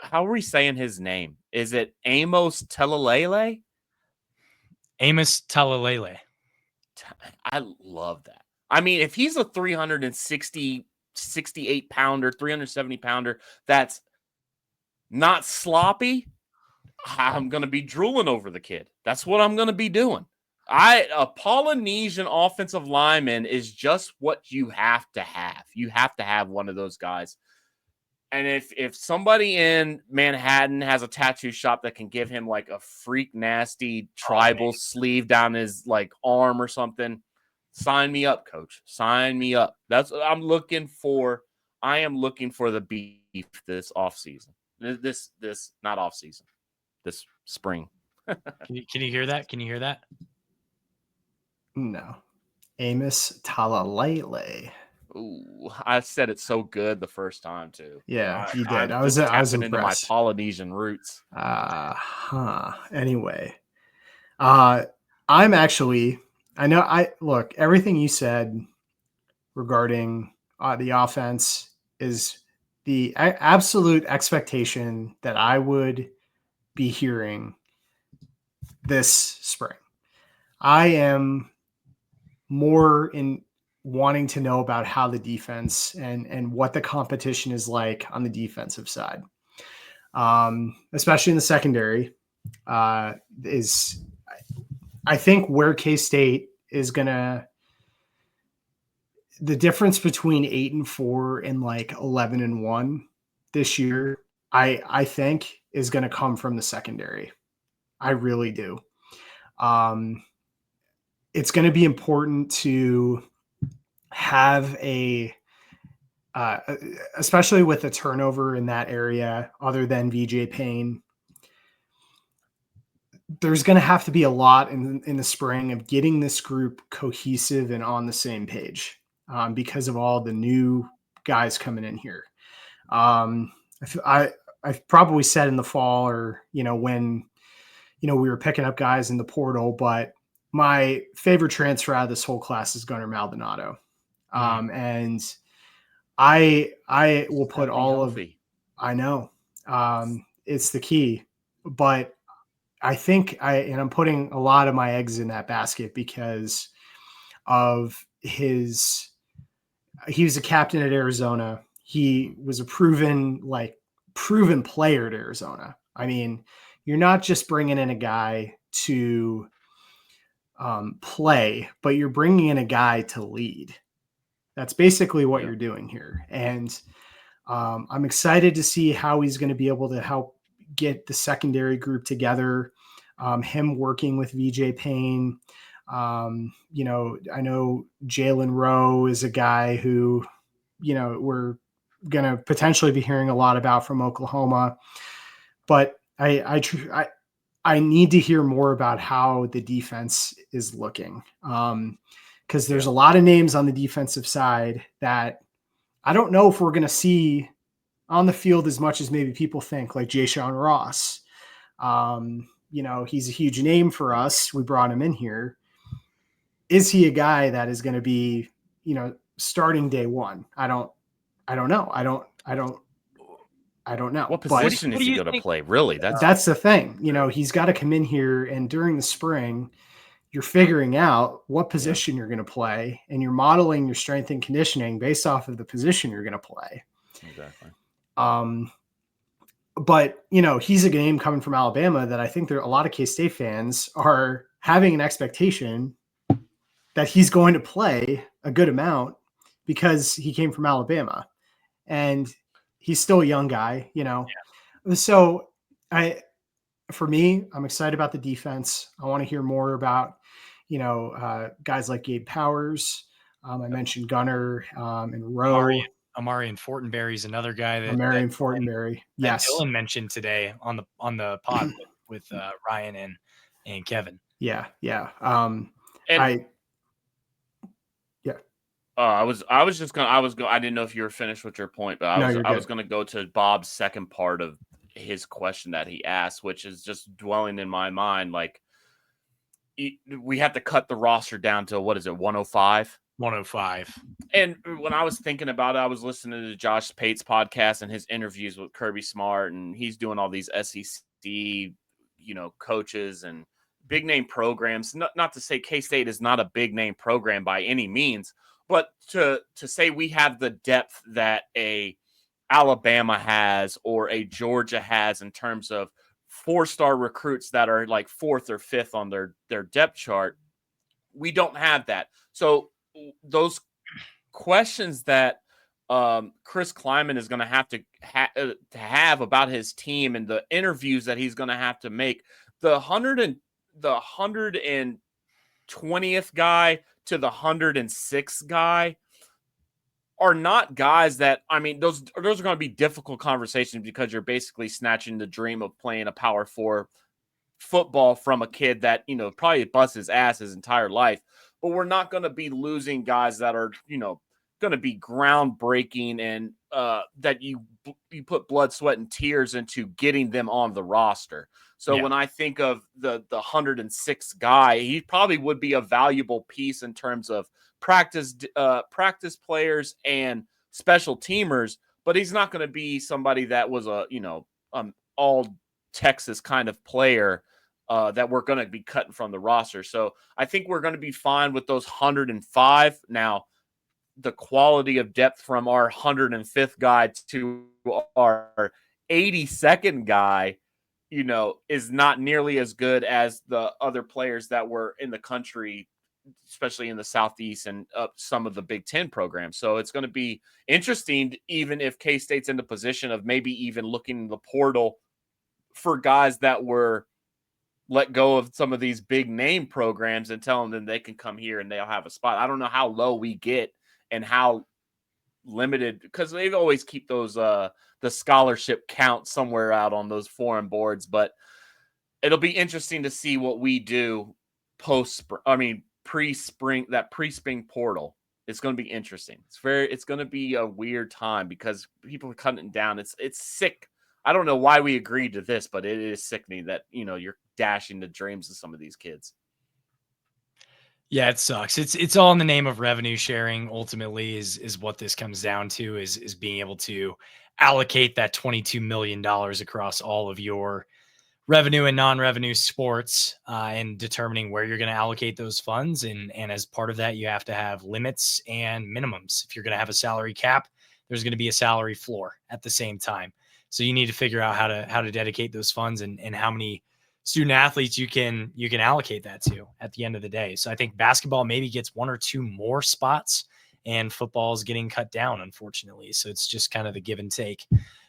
how are we saying his name? Is it Amos Talalele? Amos Talalele. I love that. I mean, if he's a 368 pounder, 370 pounder, that's not sloppy, I'm going to be drooling over the kid. That's what I'm going to be doing. A Polynesian offensive lineman is just what you have to have. You have to have one of those guys. And if somebody in Manhattan has a tattoo shop that can give him like a freak nasty tribal sleeve down his like arm or something, sign me up, coach. Sign me up. That's what I'm looking for. I am looking for the beef this offseason. This not offseason. This spring. Can you hear that? Can you hear that? No. Amos Talalele. Ooh, I said it so good the first time too. Yeah, you did. I was tapping into my impressed. Polynesian roots. Anyway, I'm actually. Look, everything you said regarding the offense is the absolute expectation that I would be hearing this spring. I am more in wanting to know about how the defense and what the competition is like on the defensive side, especially in the secondary, is I think where K-State is gonna, the difference between 8-4 and like 11-1 this year, I think is going to come from the secondary. I really do. It's going to be important to have especially with a turnover in that area, other than VJ Payne, there's going to have to be a lot in the spring of getting this group cohesive and on the same page because of all the new guys coming in here. I've probably said in the fall or, when, we were picking up guys in the portal, but my favorite transfer out of this whole class is Gunnar Maldonado. And I will put all healthy. I know it's the key, but I think I'm putting a lot of my eggs in that basket because of he was a captain at Arizona. He was a proven player at Arizona. I mean, you're not just bringing in a guy to play, but you're bringing in a guy to lead. That's basically what you're doing here. And I'm excited to see how he's going to be able to help get the secondary group together. Him working with VJ Payne. I know Jalen Rowe is a guy who, we're going to potentially be hearing a lot about from Oklahoma. But I need to hear more about how the defense is looking. Because there's a lot of names on the defensive side that I don't know if we're going to see on the field as much as maybe people think, like Ja'Shawn Ross. He's a huge name for us. We brought him in here. Is he a guy that is going to be, starting day one? I don't know. I don't know. What position is he going to play? Really? That's the thing. He's got to come in here, and during the spring, you're figuring out what position you're going to play, and you're modeling your strength and conditioning based off of the position you're going to play. Exactly. But he's a game coming from Alabama that I think there are a lot of K-State fans are having an expectation that he's going to play a good amount because he came from Alabama, and he's still a young guy, So for me, I'm excited about the defense. I want to hear more about, guys like Gabe Powers. I mentioned Gunnar and Rowe. Amarian Fortenberry is another guy that Fortenberry. Yes. That Dylan mentioned today on the pod with Ryan and Kevin. Yeah. Yeah. I didn't know if you were finished with your point, but I was going to go to Bob's second part of his question that he asked, which is just dwelling in my mind. Like, we have to cut the roster down to, what is it, 105? 105. And when I was thinking about it, I was listening to Josh Pate's podcast and his interviews with Kirby Smart, and he's doing all these SEC, coaches and big name programs. Not to say K-State is not a big name program by any means, but to say we have the depth that a Alabama has or a Georgia has in terms of 4-star recruits that are like 4th or 5th on their depth chart, we don't have that. So those questions that Chris Kleiman is going to have to have about his team and the interviews that he's going to have to make, the 120th guy to the 106th guy are not guys that, those are going to be difficult conversations because you're basically snatching the dream of playing a Power 4 football from a kid that, probably busts his ass his entire life. But we're not going to be losing guys that are, going to be groundbreaking and that you put blood, sweat, and tears into getting them on the roster. So when I think of the 106th guy, he probably would be a valuable piece in terms of practice players and special teamers, but he's not going to be somebody that was a all Texas kind of player that we're going to be cutting from the roster. So I think we're going to be fine with those 105. Now, the quality of depth from our 105th guy to our 82nd guy, is not nearly as good as the other players that were in the country, especially in the Southeast and some of the Big Ten programs. So it's going to be interesting, even if K-State's in the position of maybe even looking in the portal for guys that were let go of some of these big name programs and telling them they can come here and they'll have a spot. I don't know how low we get and how limited, because they always keep those the scholarship count somewhere out on those forum boards. But it'll be interesting to see what we do pre-spring, that pre-spring portal. It's going to be interesting. It's going to be a weird time because people are cutting it down. It's sick. I don't know why we agreed to this, but it is sickening that, you're dashing the dreams of some of these kids. Yeah, it sucks. It's all in the name of revenue sharing. Ultimately, is what this comes down to. Is being able to allocate that $22 million across all of your revenue and non-revenue sports, and determining where you're going to allocate those funds. And as part of that, you have to have limits and minimums. If you're going to have a salary cap, there's going to be a salary floor at the same time. So you need to figure out how to dedicate those funds and how many student athletes you can allocate that to at the end of the day. So I think basketball maybe gets one or two more spots, and football is getting cut down, unfortunately. So it's just kind of the give and take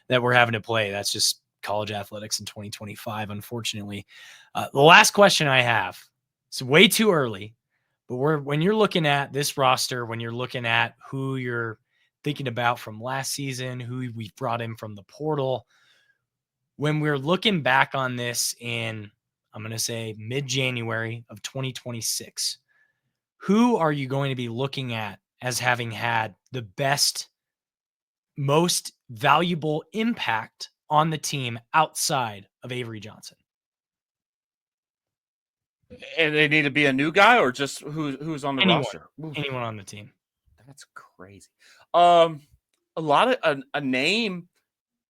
that we're having to play. That's just college athletics in 2025, unfortunately. The last question I have, it's way too early, but when you're looking at this roster, when you're looking at who you're thinking about from last season, who we've brought in from the portal, when we're looking back on this in, I'm going to say mid-January of 2026, who are you going to be looking at as having had the best, most valuable impact on the team outside of Avery Johnson? And they need to be a new guy or just who's on the roster? Anyone on the team. That's crazy. A lot of a name,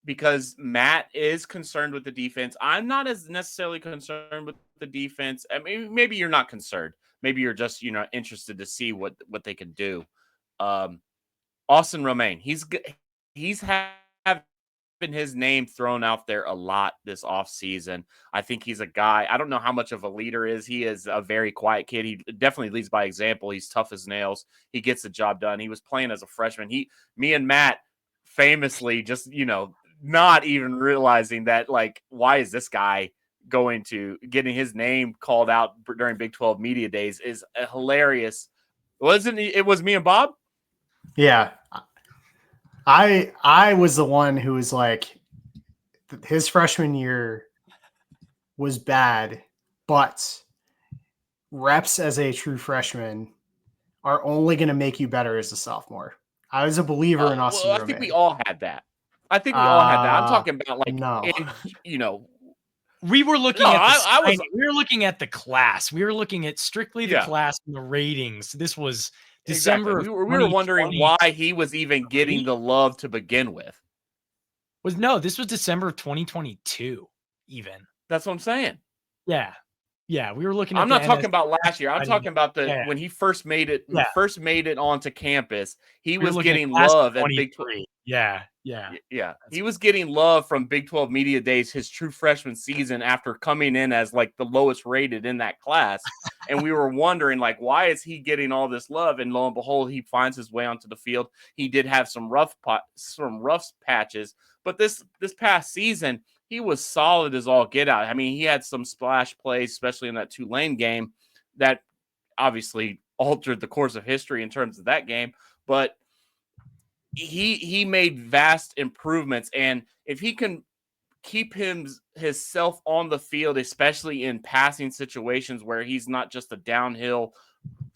because Matt is concerned with the defense. I'm not as necessarily concerned with the defense. I mean, maybe you're not concerned. Maybe you're just, interested to see what they can do. Austin Romaine, he's having his name thrown out there a lot this offseason. I think he's a guy. I don't know how much of a leader is. He is a very quiet kid. He definitely leads by example. He's tough as nails. He gets the job done. He was playing as a freshman. Me and Matt famously just, not even realizing that, like, why is this guy going to getting his name called out during Big 12 media days is hilarious. Wasn't it? Was me and Bob? Yeah. I was the one who was like, his freshman year was bad, but reps as a true freshman are only going to make you better as a sophomore. I was a believer in Austin Romaine. I think we all had that. I'm talking about, like, no. We were looking we were looking at the class. We were looking at strictly the class and the ratings. This was December. Exactly. We were wondering why he was even getting the love to begin with. This was December of 2022. Even that's what I'm saying. Yeah, we were looking. I'm not talking about last year. I'm talking about when he first made it. Yeah. First made it onto campus. He was getting love at Big 12. Yeah. He was getting love from Big 12 media days, his true freshman season, after coming in as like the lowest rated in that class. And we were wondering, like, why is he getting all this love? And lo and behold, he finds his way onto the field. He did have some rough patches, but this past season, he was solid as all get out. I mean, he had some splash plays, especially in that Tulane game, that obviously altered the course of history in terms of that game. But he made vast improvements, and if he can keep himself on the field, especially in passing situations where he's not just a downhill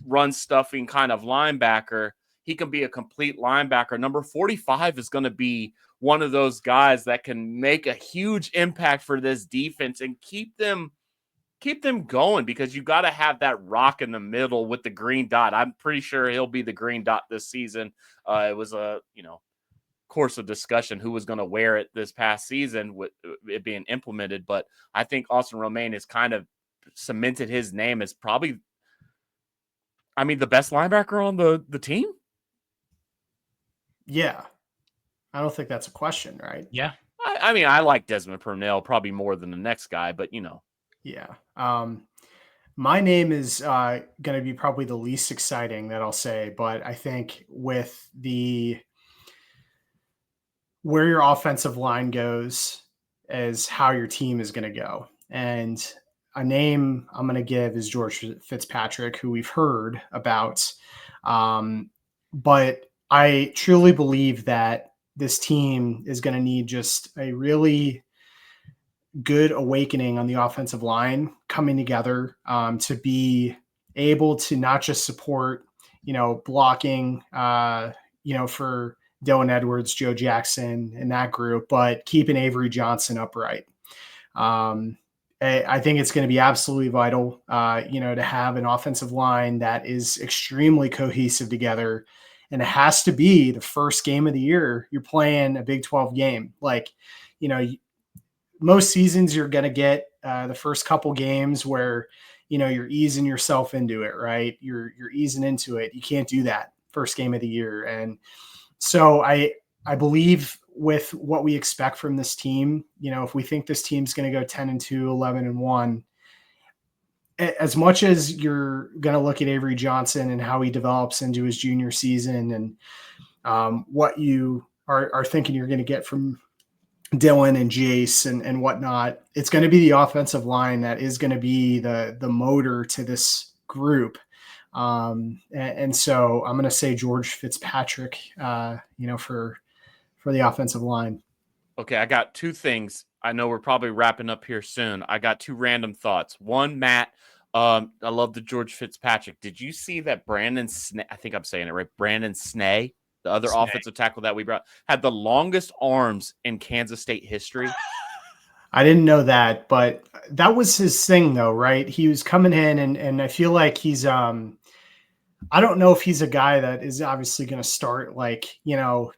run stuffing kind of linebacker, he can be a complete linebacker. Number 45 is going to be one of those guys that can make a huge impact for this defense and keep them going, because you got to have that rock in the middle with the green dot. I'm pretty sure he'll be the green dot this season. It was a, course of discussion who was going to wear it this past season with it being implemented. But I think Austin Romaine has kind of cemented his name as probably, the best linebacker on the team. Yeah. I don't think that's a question, right? Yeah. I like Desmond Purnell probably more than the next guy, but Yeah. My name is going to be probably the least exciting that I'll say, but I think with where your offensive line goes is how your team is going to go. And a name I'm going to give is George Fitzpatrick, who we've heard about. But I truly believe that this team is going to need just a really good awakening on the offensive line coming together to be able to not just support, blocking, for Dylan Edwards, Joe Jackson, and that group, but keeping Avery Johnson upright. I think it's going to be absolutely vital, to have an offensive line that is extremely cohesive together. And it has to be the first game of the year you're playing a Big 12 game. Like, most seasons you're going to get the first couple games where, you're easing yourself into it, right? You're easing into it. You can't do that first game of the year. And so I believe with what we expect from this team, if we think this team's going to go 10-2, 11-1, as much as you're going to look at Avery Johnson and how he develops into his junior season and what you are thinking you're going to get from Dylan and Jace and whatnot, it's going to be the offensive line that is going to be the motor to this group. And so I'm going to say George Fitzpatrick, for the offensive line. Okay, I got two things. I know we're probably wrapping up here soon. I got two random thoughts. One, Matt, I love the George Fitzpatrick. Did you see that Brandon Snay, I think I'm saying it right, Brandon Snay, the other offensive tackle that we brought, had the longest arms in Kansas State history? I didn't know that, but that was his thing though, right? He was coming in and I feel like he's I don't know if he's a guy that is obviously going to start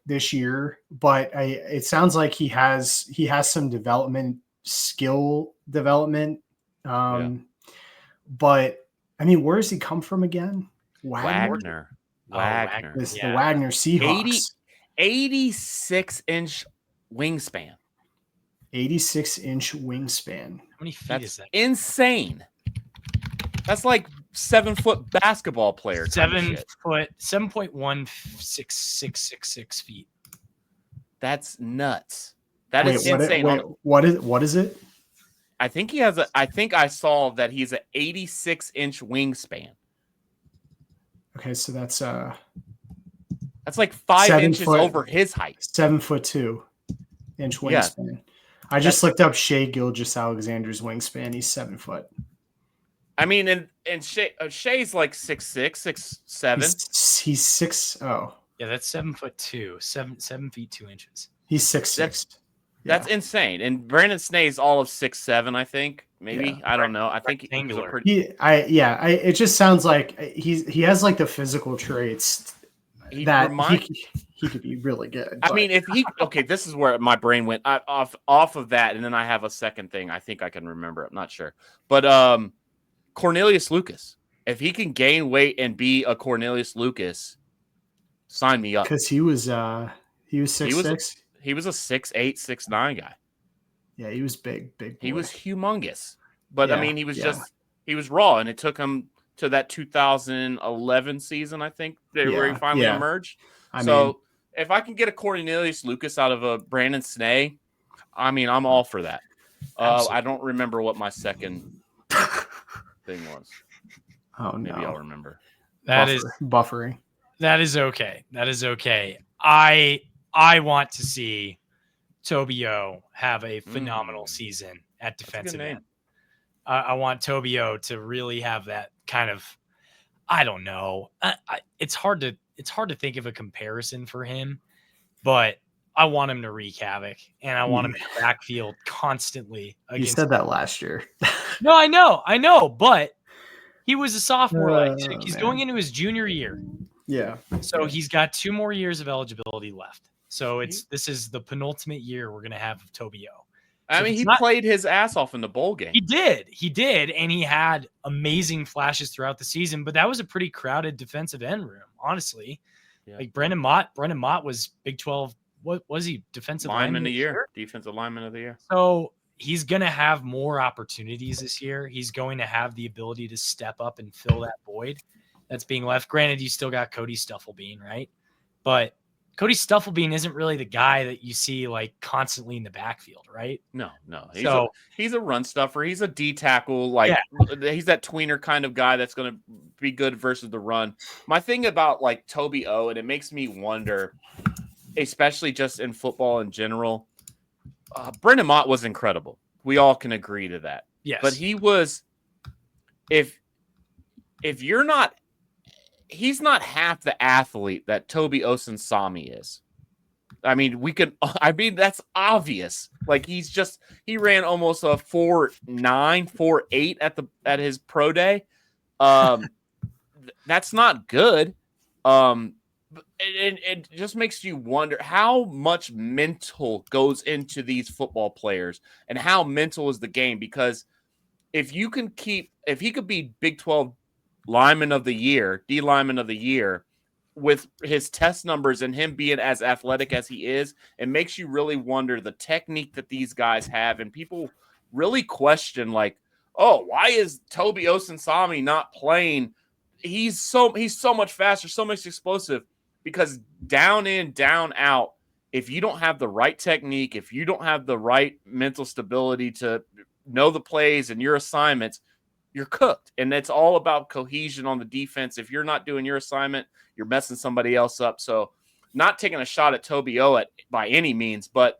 this year, but it sounds like he has some skill development. But I mean, where does he come from again? Wagner. The Wagner Seahawks. 86-inch wingspan. 86-inch wingspan. How many feet is that? Insane. That's like 7-foot basketball player. 7.16666 feet. That's nuts. Is insane. What is it? I think I saw that he's an 86-inch wingspan. Okay, so that's like 5 inches over his height. 7'2" wingspan. Yeah. I just looked up Shea Gilgeous-Alexander's wingspan. He's 7 foot. I mean, and Shea's like 6'6", 6'7". He's 6. Oh, yeah, that's 7'2", 7 feet 2 inches. He's 6'6". That's insane. And Brandon Snay's all of 6'7", I think. Maybe. Yeah. I don't know. I think he was a pretty. It just sounds like he has like the physical traits that he could be really good. I mean, this is where my brain went off of that, and then I have a second thing. I think I can remember. I'm not sure, but Cornelius Lucas, if he can gain weight and be a Cornelius Lucas, sign me up. Because he was 6'6". He was a 6'8", 6'9" guy. Yeah, he was big boy. He was humongous. But I mean, he was he was raw, and it took him to that 2011 season, I think, where he finally emerged. If I can get a Cornelius Lucas out of a Brandon Snay, I mean, I'm all for that. I don't remember what my second thing was. Oh, no. Maybe I'll remember. Buffering. That is okay. I want to see Tobio have a phenomenal season at defensive end. I want Tobio to really have that kind of, I don't know. It's hard to think of a comparison for him, but I want him to wreak havoc, and I want him in the backfield constantly. You said that last year. No, I know, but he was a sophomore. He's going into his junior year. Yeah. So he's got 2 more years of eligibility left. So this is the penultimate year we're going to have of Tobio. I mean, he played his ass off in the bowl game. He did, and he had amazing flashes throughout the season. But that was a pretty crowded defensive end room, honestly. Yeah. Like Brendan Mott was Big 12. What was he? Defensive lineman of the year. Defensive lineman of the year. So he's going to have more opportunities this year. He's going to have the ability to step up and fill that void that's being left. Granted, you still got Cody Stufflebean, right? But Cody Stufflebean isn't really the guy that you see like constantly in the backfield, right? No. He's a run stuffer. He's a D tackle. He's that tweener kind of guy that's going to be good versus the run. My thing about like Toby O, and it makes me wonder, especially just in football in general, Brendan Mott was incredible. We all can agree to that. Yes. But he was, if you're not, he's not half the athlete that Toby Osunsami is. I mean, that's obvious. Like he ran almost a 4.9, 4.8 at his pro day. That's not good. It just makes you wonder how much mental goes into these football players and how mental is the game. Because if he could be Big 12 lineman of the year, D lineman of the year, with his test numbers and him being as athletic as he is, it makes you really wonder the technique that these guys have. And people really question, like, oh, why is Toby Osunsami not playing? He's so much faster, so much explosive, because down in, down out, if you don't have the right technique, if you don't have the right mental stability to know the plays and your assignments, you're cooked. And it's all about cohesion on the defense. If you're not doing your assignment, you're messing somebody else up. So not taking a shot at Toby O by any means, but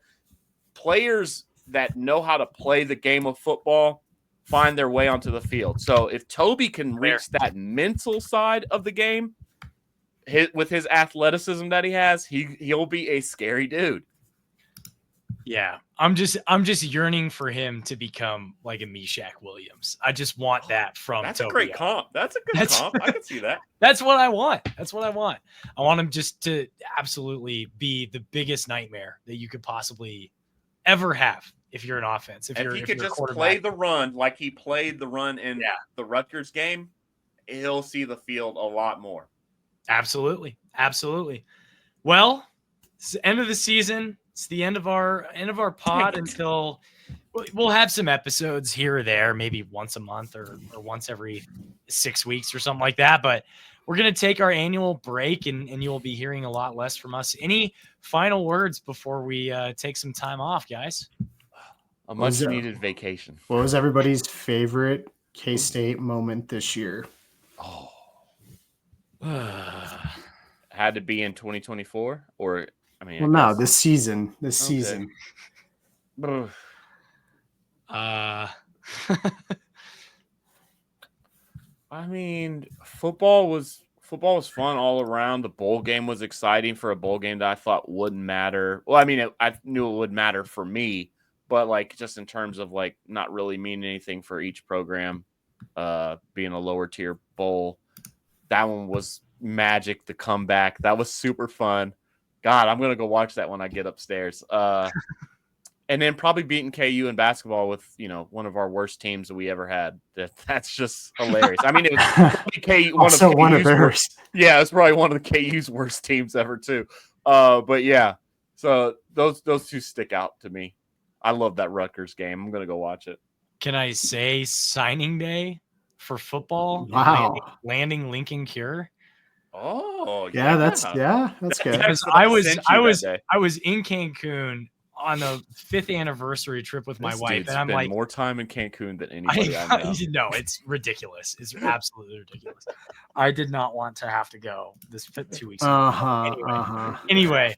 players that know how to play the game of football find their way onto the field. So if Toby can reach that mental side of the game with his athleticism that he has, he'll be a scary dude. Yeah, I'm just yearning for him to become like a Meshack Williams. I just want that from That's Toby. A great comp. That's a good comp. I can see that. That's what I want. I want him just to absolutely be the biggest nightmare that you could possibly ever have if you're an offense. If he could just play the run like he played the run in the Rutgers game, he'll see the field a lot more. Absolutely. Well, it's the end of the season. It's the end of our pod until we'll have some episodes here or there, maybe once a month or once every 6 weeks or something like that. But we're going to take our annual break and you'll be hearing a lot less from us. Any final words before we take some time off, guys? A much needed vacation. What was everybody's favorite K-State moment this year? Oh, had to be in 2024 or I mean, well, no, this season. I mean, football was fun all around. The bowl game was exciting for a bowl game that I thought wouldn't matter. Well, I mean, I knew it would matter for me, but like just in terms of like not really meaning anything for each program, being a lower tier bowl, that one was magic. The comeback, that was super fun. God, I'm going to go watch that when I get upstairs. And then probably beating KU in basketball with, one of our worst teams that we ever had. That's just hilarious. I mean, it was probably KU, one of theirs. Yeah, it's probably one of the KU's worst teams ever too. But yeah, so those two stick out to me. I love that Rutgers game. I'm going to go watch it. Can I say signing day for football? Wow. Landing Lincoln Cure. Oh yeah, that's good. Because I was in Cancun on the 5th anniversary trip with my wife, and I'm like, more time in Cancun than anybody I know. No, it's ridiculous. It's absolutely ridiculous. I did not want to have to go this 2 weeks ago. Anyway,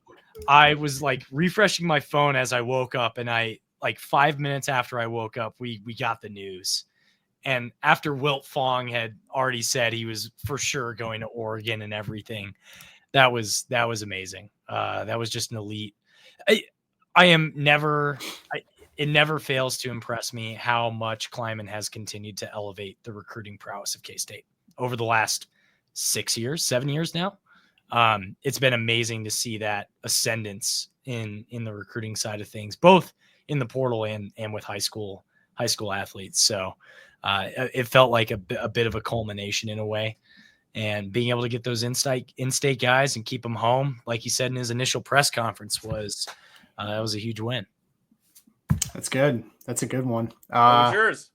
I was like refreshing my phone as I woke up, and I like 5 minutes after I woke up, we got the news. And after Wilt Fong had already said he was for sure going to Oregon and everything, that was amazing. That was just an elite. It never fails to impress me how much Kleiman has continued to elevate the recruiting prowess of K-State over the last 7 years now. It's been amazing to see that ascendance in the recruiting side of things, both in the portal and with high school athletes. So it felt like a bit of a culmination in a way, and being able to get those in-state guys and keep them home, like he said in his initial press conference, that was a huge win. That's good. That's a good one. What was yours?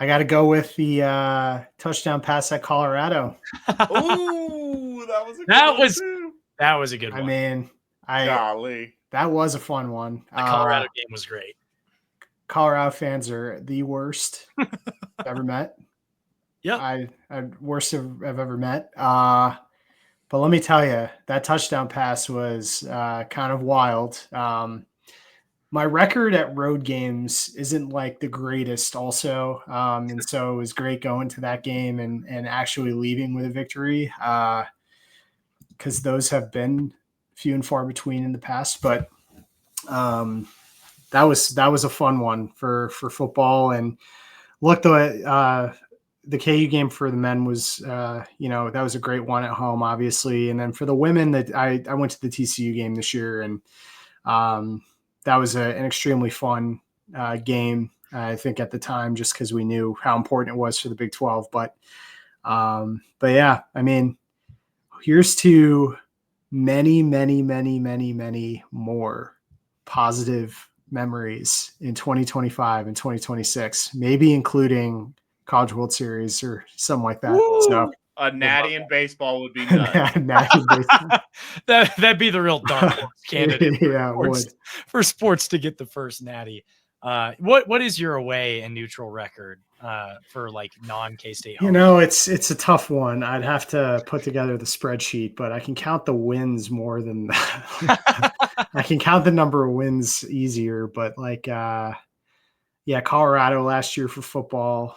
I got to go with the touchdown pass at Colorado. Ooh, that was a good one. I mean, golly, that was a fun one. The Colorado game was great. Colorado fans are the worst I've ever met. Yeah, I worst I've ever met. But let me tell you, that touchdown pass was kind of wild. my record at road games isn't like the greatest also. And so it was great going to that game and actually leaving with a victory. Because those have been few and far between in the past, but that was a fun one for football. And look, the KU game for the men was, that was a great one at home, obviously. And then for the women, that I went to the TCU game this year, and that was an extremely fun game. I think at the time, just because we knew how important it was for the Big 12. But yeah, I mean, here's to many, many, many, many, many more positive memories in 2025 and 2026, maybe including College World Series or something like that. Woo! So A natty in baseball would be nuts. natty in baseball. That'd be the real dark horse candidate Yeah, for sports to get the first natty. What is your away and neutral record for like non K-State home? It's a tough one. I'd have to put together the spreadsheet, but I can count the wins more than I can count the number of wins easier. But Colorado last year for football.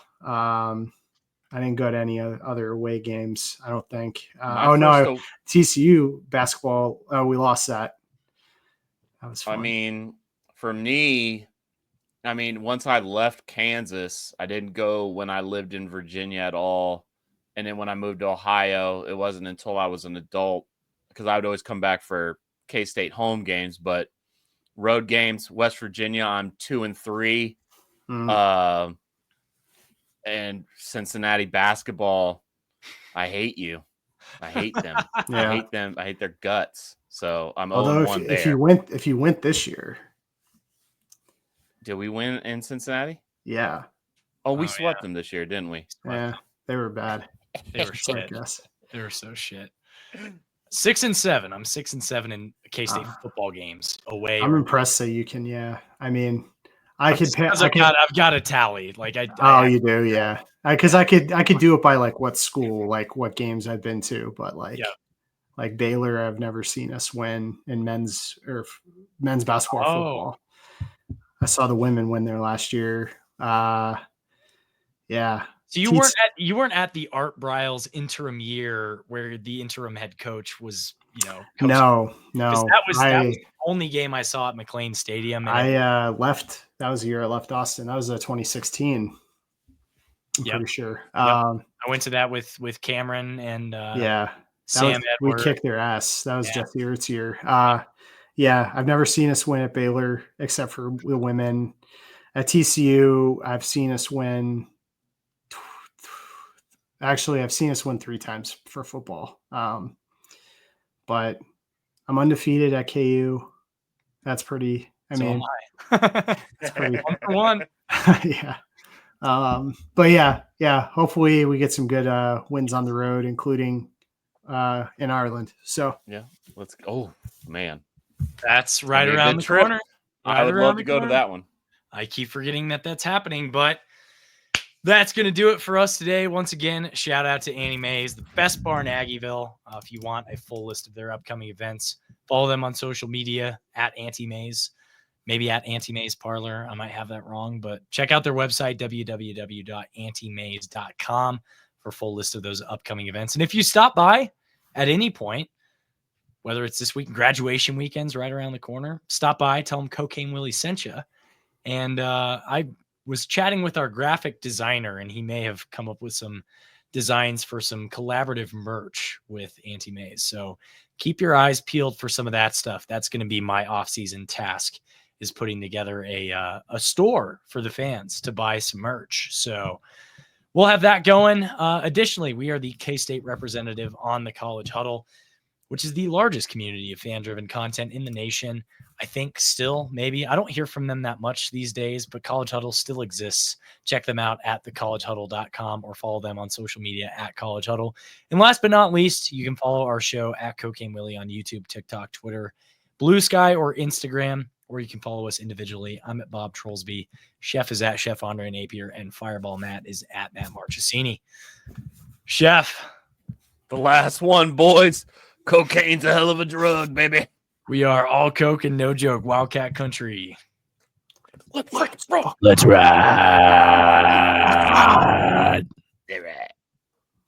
I didn't go to any other away games, I don't think. TCU basketball. We lost that. That was fun. I mean, for me, once I left Kansas, I didn't go when I lived in Virginia at all. And then when I moved to Ohio, it wasn't until I was an adult, because I would always come back for K-State home games. But road games, West Virginia, I'm 2-3. And Cincinnati basketball, I hate you. I hate them. Yeah. I hate them. I hate their guts. So I'm 0-1 there. If you went this year. Did we win in Cincinnati? Yeah. Oh, we swept them this year, didn't we? Yeah, they were bad. They were shit. Yes. They were so shit. 6-7. I'm 6-7 in K-State football games away. I'm impressed that you can. Yeah. I mean, I've got a tally. Like you do, yeah. Because I could do it by like what school, like what games I've been to, but like Baylor, I've never seen us win in men's basketball, football. I saw the women win there last year. Yeah. So you weren't at the Art Briles interim year where the interim head coach was, No. That was the only game I saw at McLean Stadium. And I left. That was the year I left Austin. That was 2016. I'm pretty sure. I went to that with Cameron and Sam Edward. We kicked their ass. That was Jeff Eart's year. Yeah, I've never seen us win at Baylor except for the women. At TCU, I've seen us win. Actually, I've seen us win 3 times for football. But I'm undefeated at KU. That's pretty. That's pretty 1-1. Yeah. But yeah. Hopefully, we get some good wins on the road, including in Ireland. So yeah, let's go. Oh man. That's right around the corner. I would love to go to that one. I keep forgetting that's happening, but that's going to do it for us today. Once again, shout out to Annie Mae's, the best bar in Aggieville. If you want a full list of their upcoming events, follow them on social media at Auntie Mae's, maybe at Auntie Mae's Parlor. I might have that wrong, but check out their website, www.auntiemays.com, for a full list of those upcoming events. And if you stop by at any point, whether it's this week, graduation weekend's right around the corner, stop by, tell them Cocaine Willie sent you. And I was chatting with our graphic designer, and he may have come up with some designs for some collaborative merch with Auntie Mae's. So keep your eyes peeled for some of that stuff. That's going to be my off-season task, is putting together a store for the fans to buy some merch. So we'll have that going. Additionally, we are the K-State representative on the College Huddle, which is the largest community of fan-driven content in the nation. I think still, maybe. I don't hear from them that much these days, but College Huddle still exists. Check them out at thecollegehuddle.com or follow them on social media at College Huddle. And last but not least, you can follow our show at Cocaine Willie on YouTube, TikTok, Twitter, Blue Sky, or Instagram, or you can follow us individually. I'm at Bob Trollsby. Chef is at Chef Andre Napier, and Fireball Matt is at Matt Marchesini. Chef. The last one, boys. Cocaine's a hell of a drug, baby. We are all coke and no joke, Wildcat Country. Let's ride.